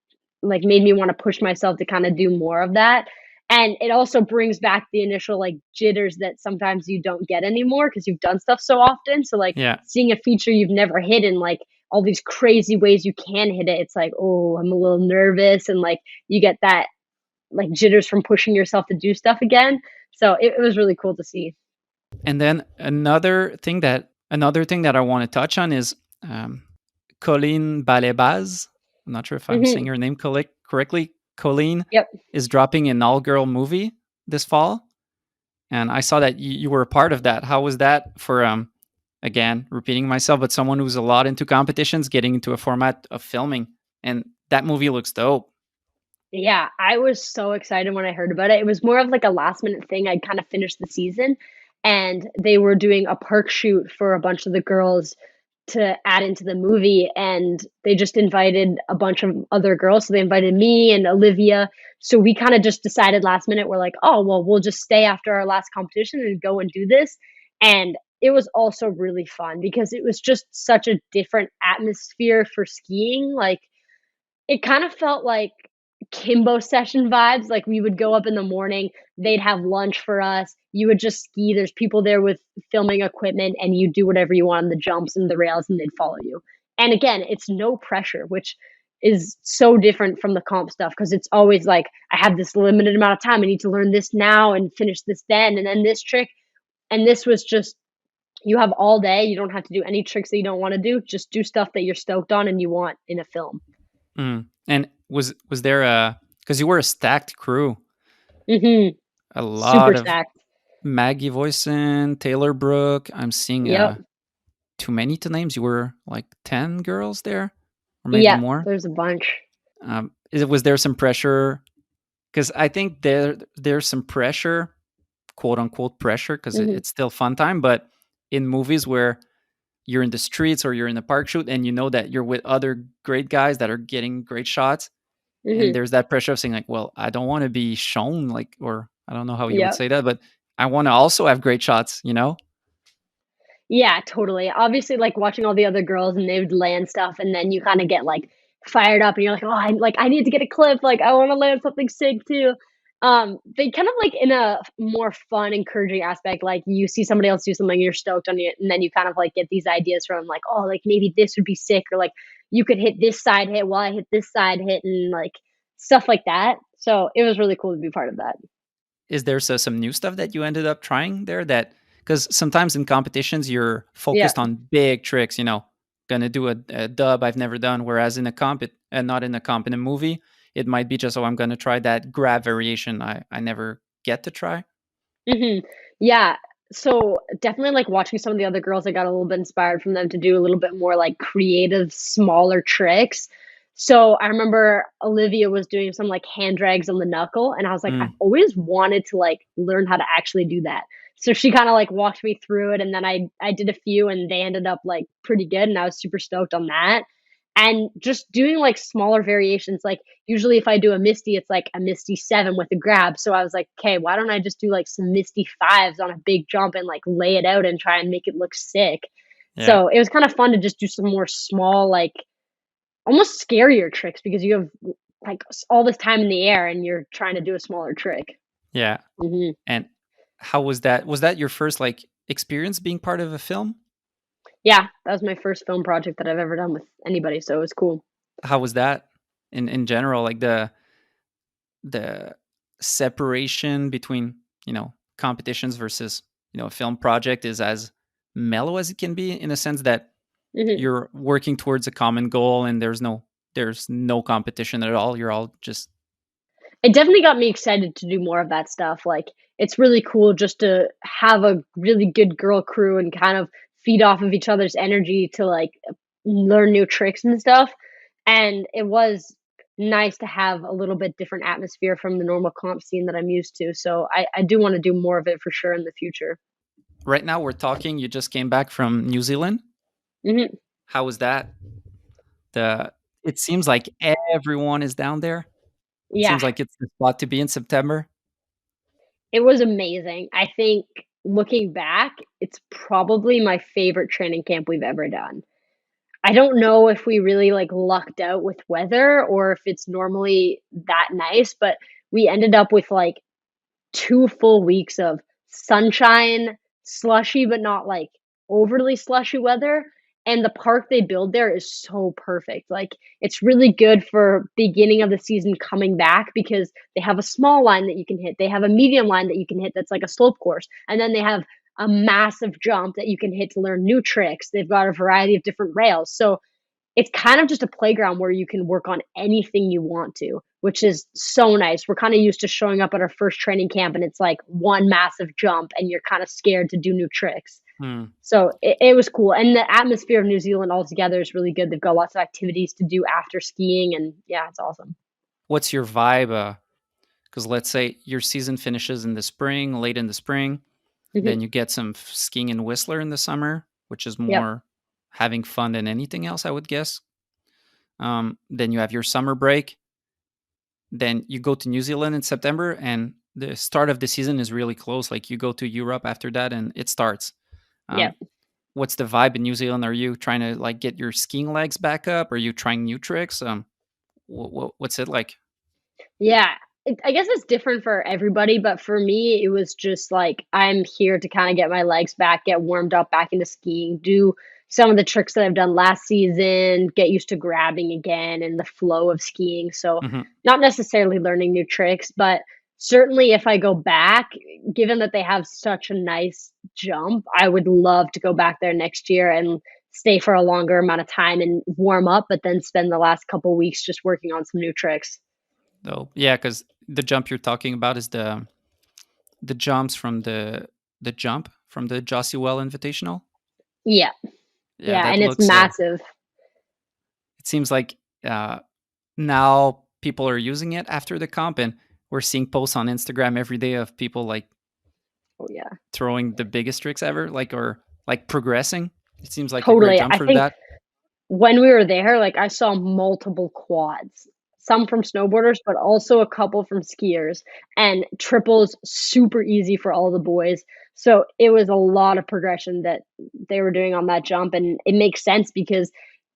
like made me want to push myself to kind of do more of that. And it also brings back the initial like jitters that sometimes you don't get anymore because you've done stuff so often. So like Yeah. seeing a feature you've never hit in like all these crazy ways you can hit it, it's like, oh, I'm a little nervous and like you get that like jitters from pushing yourself to do stuff again. So it was really cool to see. And then another thing that I want to touch on is um, Colleen Balebaz. I'm not sure if I'm saying Hmm. her name correctly. Colleen Yep. is dropping an all-girl movie this fall, and I saw that you were a part of that. How was that for again, repeating myself, but someone who's a lot into competitions, getting into a format of filming, and that movie looks dope. Yeah, I was so excited when I heard about it. It was more of like a last minute thing. I'd kind of finished the season and they were doing a park shoot for a bunch of the girls to add into the movie and they just invited a bunch of other girls. So they invited me and Olivia. So we kind of just decided last minute, we're like, oh, well, we'll just stay after our last competition and go and do this. And it was also really fun because it was just such a different atmosphere for skiing. Like, it kind of felt like Kimbo session vibes, like, we would go up in the morning, they'd have lunch for us, you would just ski, there's people there with filming equipment, and you do whatever you want on the jumps and the rails, and they'd follow you. And again, it's no pressure, which is so different from the comp stuff because it's always like, "I have this limited amount of time, I need to learn this now and finish this then, and then this trick." And this was just, you have all day, you don't have to do any tricks that you don't wanna do, just do stuff that you're stoked on and you want in a film. And was there a, because you were a stacked crew, Mhm. a lot Super of stacked. Maggie Voisin, Taylor Brook. I'm seeing Yep. too many to names. You were like 10 girls there, or maybe Yeah, more. there's a bunch. Was there some pressure? Because I think there's some pressure, quote unquote pressure, because Mhm, it's still fun time. But in movies where you're in the streets or you're in a park shoot and you know that you're with other great guys that are getting great shots, and mhm. there's that pressure of saying like, well, I don't want to be shown like, or I don't know how you would Yep. say that, but I want to also have great shots. Yeah, totally. Obviously, like, watching all the other girls and they would land stuff, and then you kinda get, like, fired up and you're like, "Oh, I need to get a clip, like, I wanna land something sick too." They kind of, like, in a more fun, encouraging aspect, like, you see somebody else do something, you're stoked on it, and then you kind of, like, get these ideas from, like, "Oh, like, maybe this would be sick," or, like, "You could hit this side hit while I hit this side hit," and, like, stuff like that. So, it was really cool to be part of that. Is there some new stuff that you ended up trying there, that because sometimes in competitions you're Yeah. focused on big tricks, gonna do a dub I've never done, whereas in a comp, not in a comp, in a movie, it might be just, oh, I'm gonna try that grab variation I never get to try. Mhm. Yeah. So, definitely, like, watching some of the other girls, I got a little bit inspired from them to do a little bit more, like, creative, smaller tricks. So, I remember Olivia was doing some, like, hand drags on the knuckle, and I was like, "I've Mm, always wanted to, like, learn how to actually do that." So, she kinda, like, walked me through it, and then I did a few, and they ended up, like, pretty good, and I was super stoked on that. And just doing, like, smaller variations, like, usually if I do a Misty, it's like a Misty 7 with a grab, so I was like, "Okay, why don't I just do, like, some Misty 5s on a big jump and, like, lay it out and try and make it look sick?" yeah. So, it was kinda fun to just do some more small, like, almost scarier tricks because you have, like, s all this time in the air and you're trying to do a smaller trick. Yeah. Mhm. And how was that? Was that your first, like, experience being part of a film? Yeah, that was my first film project that I've ever done with anybody, so it was cool. How was that in general? Like the separation between, competitions versus, a film project is as mellow as it can be, in a sense that Mhm. you're working towards a common goal and there's no competition at all. You're all just, It definitely got me excited to do more of that stuff, like, it's really cool just to have a really good girl crew and kind of feed off of each other's energy to, like, learn new tricks and stuff, and it was nice to have a little bit different atmosphere from the normal comp scene that I'm used to, so I do wanna do more of it for sure in the future. right now we're talking, you just came back from New Zealand. Mhm. How was that? The It seems like everyone is down there. It Yeah, seems like it's the spot to be in September. it was amazing. I think looking back, it's probably my favorite training camp we've ever done. I don't know if we really, like, lucked out with weather or if it's normally that nice, but we ended up with, like, 2 full weeks of sunshine, slushy, but not, like, overly slushy weather, and the park they build there is so perfect, like, it's really good for beginning of the season coming back because they have a small line that you can hit, they have a medium line that you can hit that's like a slope course, and then they have a massive jump that you can hit to learn new tricks, they've got a variety of different rails, so it's kind of just a playground where you can work on anything you want to, which is so nice. We're kinda used to showing up at our first training camp, and it's like one massive jump, and you're kinda scared to do new tricks. Hmm. So it was cool, and the atmosphere of New Zealand altogether is really good. They've got lots of activities to do after skiing, and yeah, it's awesome. What's your vibe? Because let's say your season finishes in the spring, late in the spring, Mhm. then you get some skiing in Whistler in the summer, which is Yep. more having fun than anything else, I would guess. Then you have your summer break. Then you go to New Zealand in September, and the start of the season is really close. Like you go to Europe after that, and it starts. Um, Yep. what's the vibe in New Zealand? Are you trying to like get your skiing legs back up? Are you trying new tricks? What's it like? Yeah, I guess it's different for everybody, but for me, it was just like, I'm here to kinda get my legs back, get warmed up back into skiing, do some of the tricks that I've done last season, get used to grabbing again and the flow of skiing, so Hmm. not necessarily learning new tricks, but certainly if I go back, given that they have such a nice jump, I would love to go back there next year and stay for a longer amount of time and warm up, but then spend the last couple weeks just working on some new tricks. Though, yeah, because the jump you're talking about is the jumps from the jump from the Jossie Well Invitational. Yeah. Yeah, Yeah, that and it's looks. massive. It seems like uh, now people are using it after the comp, and we're seeing posts on Instagram every day of people like Oh, yeah. throwing the biggest tricks ever, like or like progressing. It seems like a great Totally. jump I for think that. when we were there, like, I saw multiple quads, some from snowboarders, but also a couple from skiers, and triples super easy for all the boys. So, it was a lot of progression that they were doing on that jump, and it makes sense because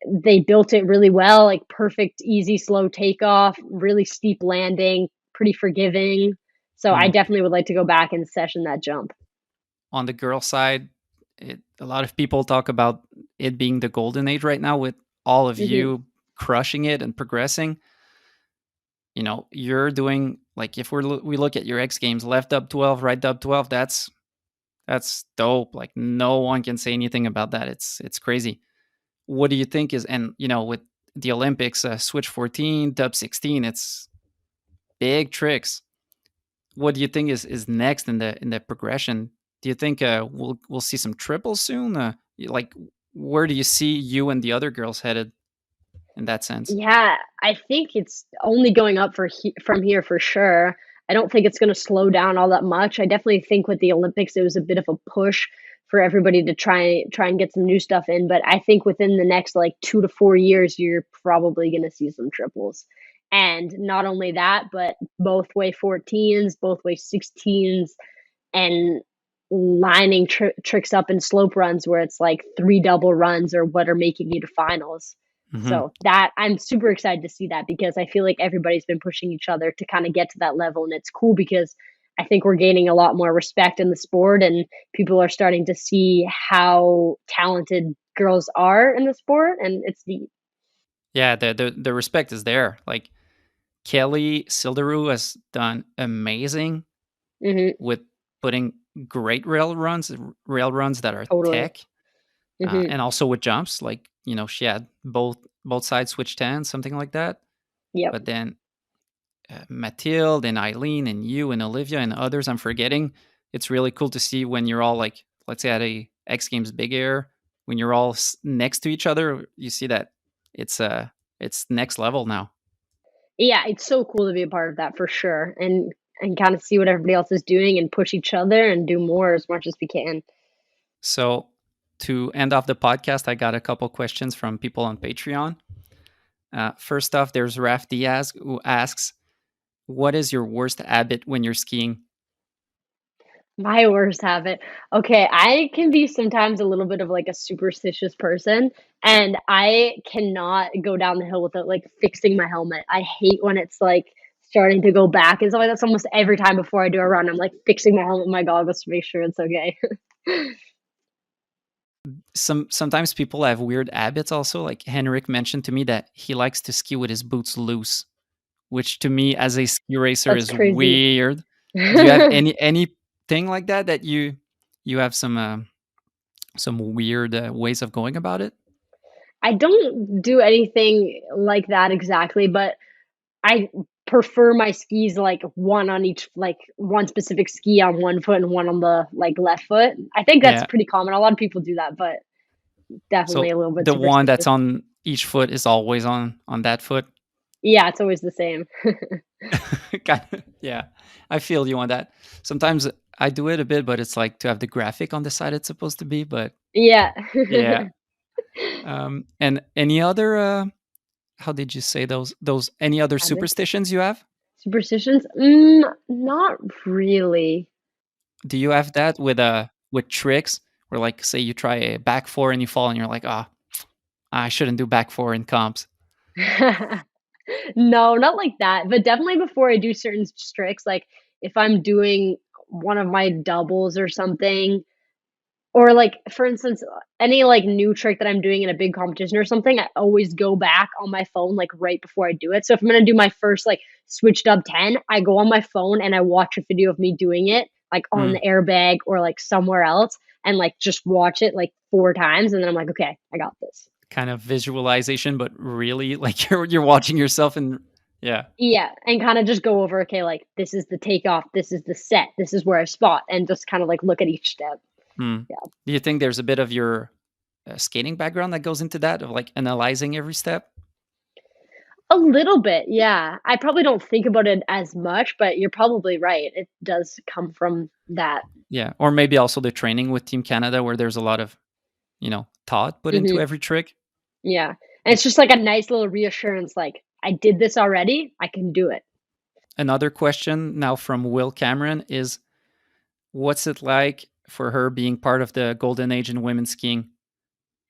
they built it really well, like, perfect, easy, slow takeoff, really steep landing, pretty forgiving. So, I Hmm. definitely would like to go back and session that jump. On the girl side, a lot of people talk about it being the golden age right now with all of Mhm. you crushing it and progressing. You're doing like if we look at your X Games, left up 12, right up 12. That's dope. Like no one can say anything about that. It's crazy. What do you think is and with the Olympics, switch 14, dub 16, it's big tricks. What do you think is next in the progression? Do you think we'll see some triples soon? Like where do you see you and the other girls headed in that sense? Yeah, I think it's only going up from here for sure. I don't think it's gonna slow down all that much. I definitely think with the Olympics, it was a bit of a push for everybody to try and get some new stuff in, but I think within the next, like, 2 to 4 years, you're probably gonna see some triples. And not only that, but both way 14s, both way 16s, and lining tricks up in slope runs where it's like 3 double runs or what are making you to finals. Hmm. So that I'm super excited to see that because I feel like everybody's been pushing each other to kind of get to that level, and it's cool because I think we're gaining a lot more respect in the sport, and people are starting to see how talented girls are in the sport, and it's neat. Yeah, the respect is there. Like Kelly Silderu has done amazing Mhm. with putting great rail runs that are Totally. tech, Mhm. and also with jumps. Like she had both sides switch 10, something like that. Yep. But then Mathilde and Eileen and you and Olivia and others I'm forgetting. It's really cool to see when you're all like, let's say at a X Games Big Air, when you're all next to each other, you see that it's it's next level now. Yeah, it's so cool to be a part of that for sure, and kind of see what everybody else is doing and push each other and do more as much as we can. So to end off the podcast, I got a couple questions from people on Patreon. First off, there's Raf Diaz who asks, What is your worst habit when you're skiing? My worst habit. Okay, I can be sometimes a little bit of like a superstitious person, and I cannot go down the hill without like fixing my helmet. I hate when it's like starting to go back and stuff like that's almost every time before I do a run. I'm like fixing my helmet and my goggles to make sure it's okay. Sometimes people have weird habits also. Like Henrik mentioned to me that he likes to ski with his boots loose, which to me as a ski racer That's is crazy. weird. Do you have anything like that that you have some weird ways of going about it? I don't do anything like that exactly, but I prefer my skis like one on each like one specific ski on one foot and one on the like left foot. I think that's Yeah. pretty common. A lot of people do that, but definitely So a little bit the one that's superstitious. on each foot is always on that foot. Yeah, it's always the same. Yeah, I feel you on that. Sometimes I do it a bit, but it's like to have the graphic on the side it's supposed to be. But Yeah. yeah. And any other how did you say those any other Habits? superstitions you have? Superstitions? Not really. Do you have that with tricks where like say you try a back four and you fall and you're like, ah, I shouldn't do back four in comps. No, not like that, but definitely before I do certain tricks, like if I'm doing one of my doubles or something, or like, for instance, any, like, new trick that I'm doing in a big competition or something, I always go back on my phone, like, right before I do it. So if I'm gonna do my first, like, switched up 10, I go on my phone and I watch a video of me doing it, like, on Hmm. the airbag or, like, somewhere else and, like, just watch it, like, 4 times, and then I'm like, "Okay, I got this." Kind of visualization, but really like you're watching yourself and yeah. Yeah, and kinda just go over, "Okay, like, this is the takeoff, this is the set, this is where I spot," and just kinda, like, look at each step. Hmm. Yeah. Do you think there's a bit of your skating background that goes into that of like analyzing every step? A little bit, yeah. I probably don't think about it as much, but you're probably right. It does come from that. Yeah, or maybe also the training with Team Canada where there's a lot of, thought put into Mhm, every trick. yeah, and it's just like a nice little reassurance, like, "I did this already, I can do it." Another question now from Will Cameron is what's it like for her being part of the golden age in women's skiing?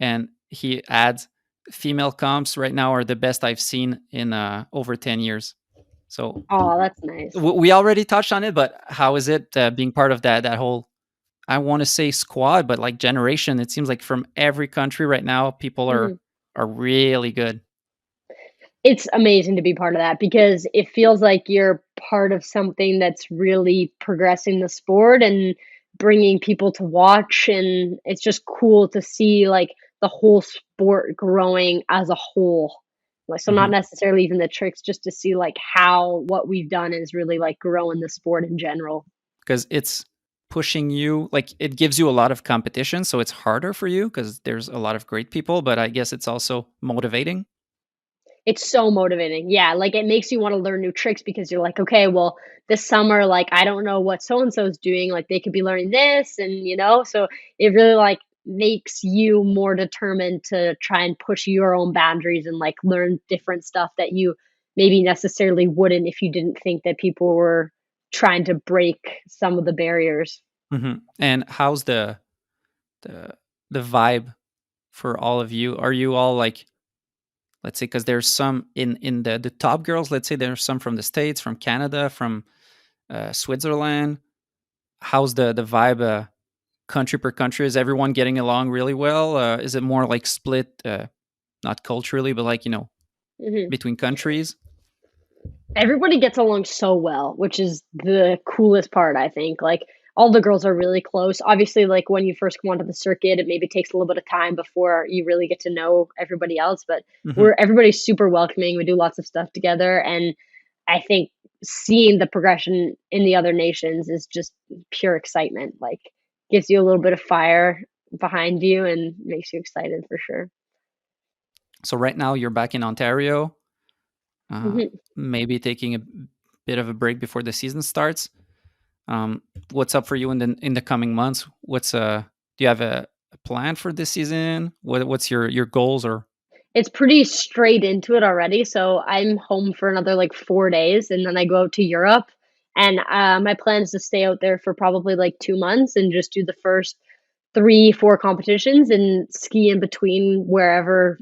And he adds, female comps right now are the best I've seen in over 10 years. So Oh, that's nice. we already touched on it, but how is it being part of that whole, I want to say squad, but like generation? It seems like from every country right now, people Mhm. are really good. It's amazing to be part of that because it feels like you're part of something that's really progressing the sport and bringing people to watch, and it's just cool to see, like, the whole sport growing as a whole. Like, so not Mhm. necessarily even the tricks, just to see, like, how what we've done is really, like, growing the sport in general. Because it's pushing you, like it gives you a lot of competition, so it's harder for you because there's a lot of great people, but I guess it's also motivating. It's so motivating. Yeah, like, it makes you wanna learn new tricks because you're like, "Okay, well, this summer, like, I don't know what so and so is doing, like, they could be learning this," and, so it really, like, makes you more determined to try and push your own boundaries and, like, learn different stuff that you maybe necessarily wouldn't if you didn't think that people were trying to break some of the barriers. And how's the the vibe for all of you? Are you all like, let's say, because there's some in the top girls, let's say there's some from the States, from Canada, from Switzerland. How's the vibe country per country? Is everyone getting along really well? Is it more like split, not culturally, but like, Mhm. between countries? Everybody gets along so well, which is the coolest part, I think. Like, all the girls are really close. Obviously, like, when you first come onto the circuit, it maybe takes a little bit of time before you really get to know everybody else, but Hmm. everybody's super welcoming. We do lots of stuff together, and I think seeing the progression in the other nations is just pure excitement. Like, gives you a little bit of fire behind you and makes you excited for sure. So right now you're back in Ontario, uh, Mhm. maybe taking a bit of a break before the season starts. What's up for you in the coming months? What's do you have a plan for this season? What's your goals or? It's pretty straight into it already, so I'm home for another, like, 4 days, and then I go out to Europe, and, my plan is to stay out there for probably, like, 2 months and just do the first 3, 4 competitions and ski in between wherever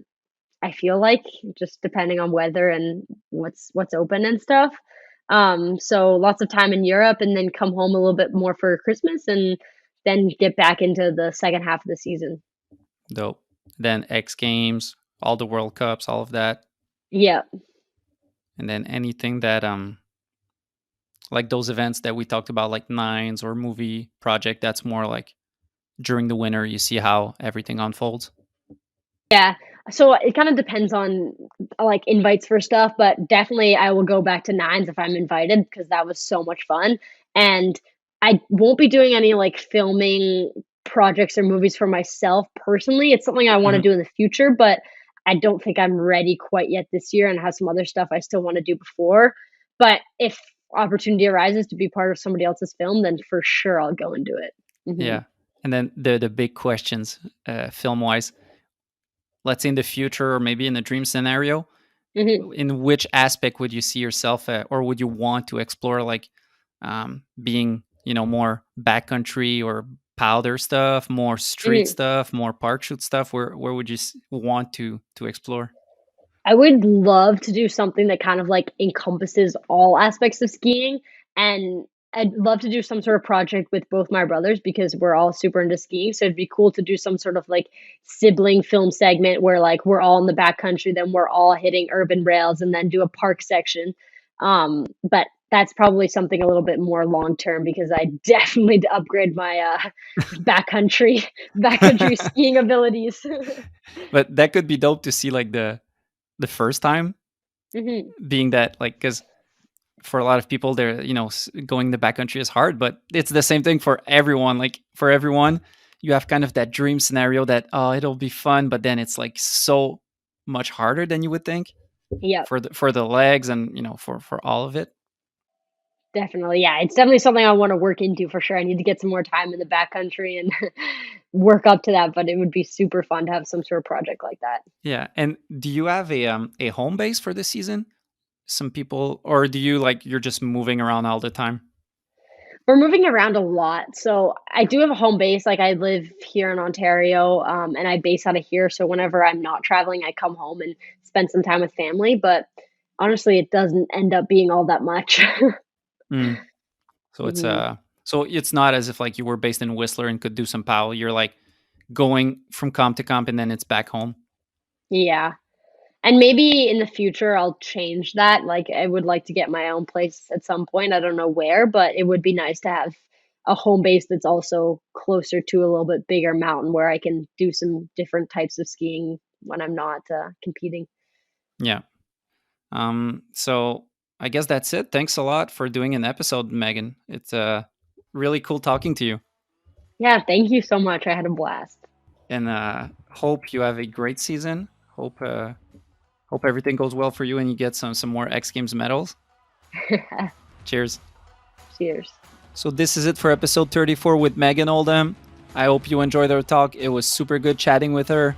I feel like, just depending on weather and what's open and stuff. So lots of time in Europe and then come home a little bit more for Christmas and then get back into the second half of the season. Dope. Then X Games, all the World Cups, all of that, Yeah. and then anything that like those events that we talked about, like Nines or movie project. That's more like during the winter. You see how everything unfolds. Yeah. So it kind of depends on like invites for stuff, but definitely I will go back to nines if I'm invited because that was so much fun. And I won't be doing any like filming projects or movies for myself personally. It's something I want to Mhm. do in the future, but I don't think I'm ready quite yet this year and have some other stuff I still want to do before. But if opportunity arises to be part of somebody else's film, then for sure I'll go and do it. Hmm. Yeah, and then the big questions, film wise. Let's say in the future, or maybe in a dream scenario, Hmm. in which aspect would you see yourself at, or would you want to explore, like being, more backcountry or powder stuff, more street Hmm. stuff, more park shoot stuff? Where would you want to explore? I would love to do something that kind of, like, encompasses all aspects of skiing, and I'd love to do some sort of project with both my brothers because we're all super into skiing, so it'd be cool to do some sort of, like, sibling film segment where, like, we're all in the backcountry, then we're all hitting urban rails, and then do a park section, but that's probably something a little bit more long term because I definitely need to upgrade my, backcountry backcountry skiing abilities. But that could be dope to see, like the first time, Mhm. being that, like, because for a lot of people, they're, going the backcountry is hard, but it's the same thing for everyone. Like for everyone, you have kind of that dream scenario that, oh, it'll be fun, but then it's like so much harder than you would think Yep. for the legs and, for all of it. Definitely, yeah, it's definitely something I wanna work into for sure. I need to get some more time in the backcountry and work up to that, but it would be super fun to have some sort of project like that. Yeah. And do you have a home base for this season? Some people, or do you, like, you're just moving around all the time? We're moving around a lot, so I do have a home base, like, I live here in Ontario, and I base out of here, so whenever I'm not traveling, I come home and spend some time with family, but honestly, it doesn't end up being all that much. Mm. So it's Mhm. not as if like you were based in Whistler and could do some POW. You're like going from comp to comp and then it's back home. Yeah. And maybe in the future, I'll change that, like, I would like to get my own place at some point, I don't know where, but it would be nice to have a home base that's also closer to a little bit bigger mountain where I can do some different types of skiing when I'm not, competing. Yeah. So I guess that's it. Thanks a lot for doing an episode, Megan. It's really cool talking to you. Yeah, thank you so much, I had a blast. And hope you have a great season. Hope everything goes well for you and you get some more X Games medals. Cheers. Cheers. So this is it for episode 34 with Megan Oldham. I hope you enjoyed our talk. It was super good chatting with her.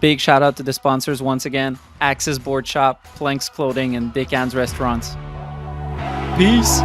Big shout out to the sponsors once again: Axis Board Shop, Planks Clothing, and Dic Anns Restaurants. Peace.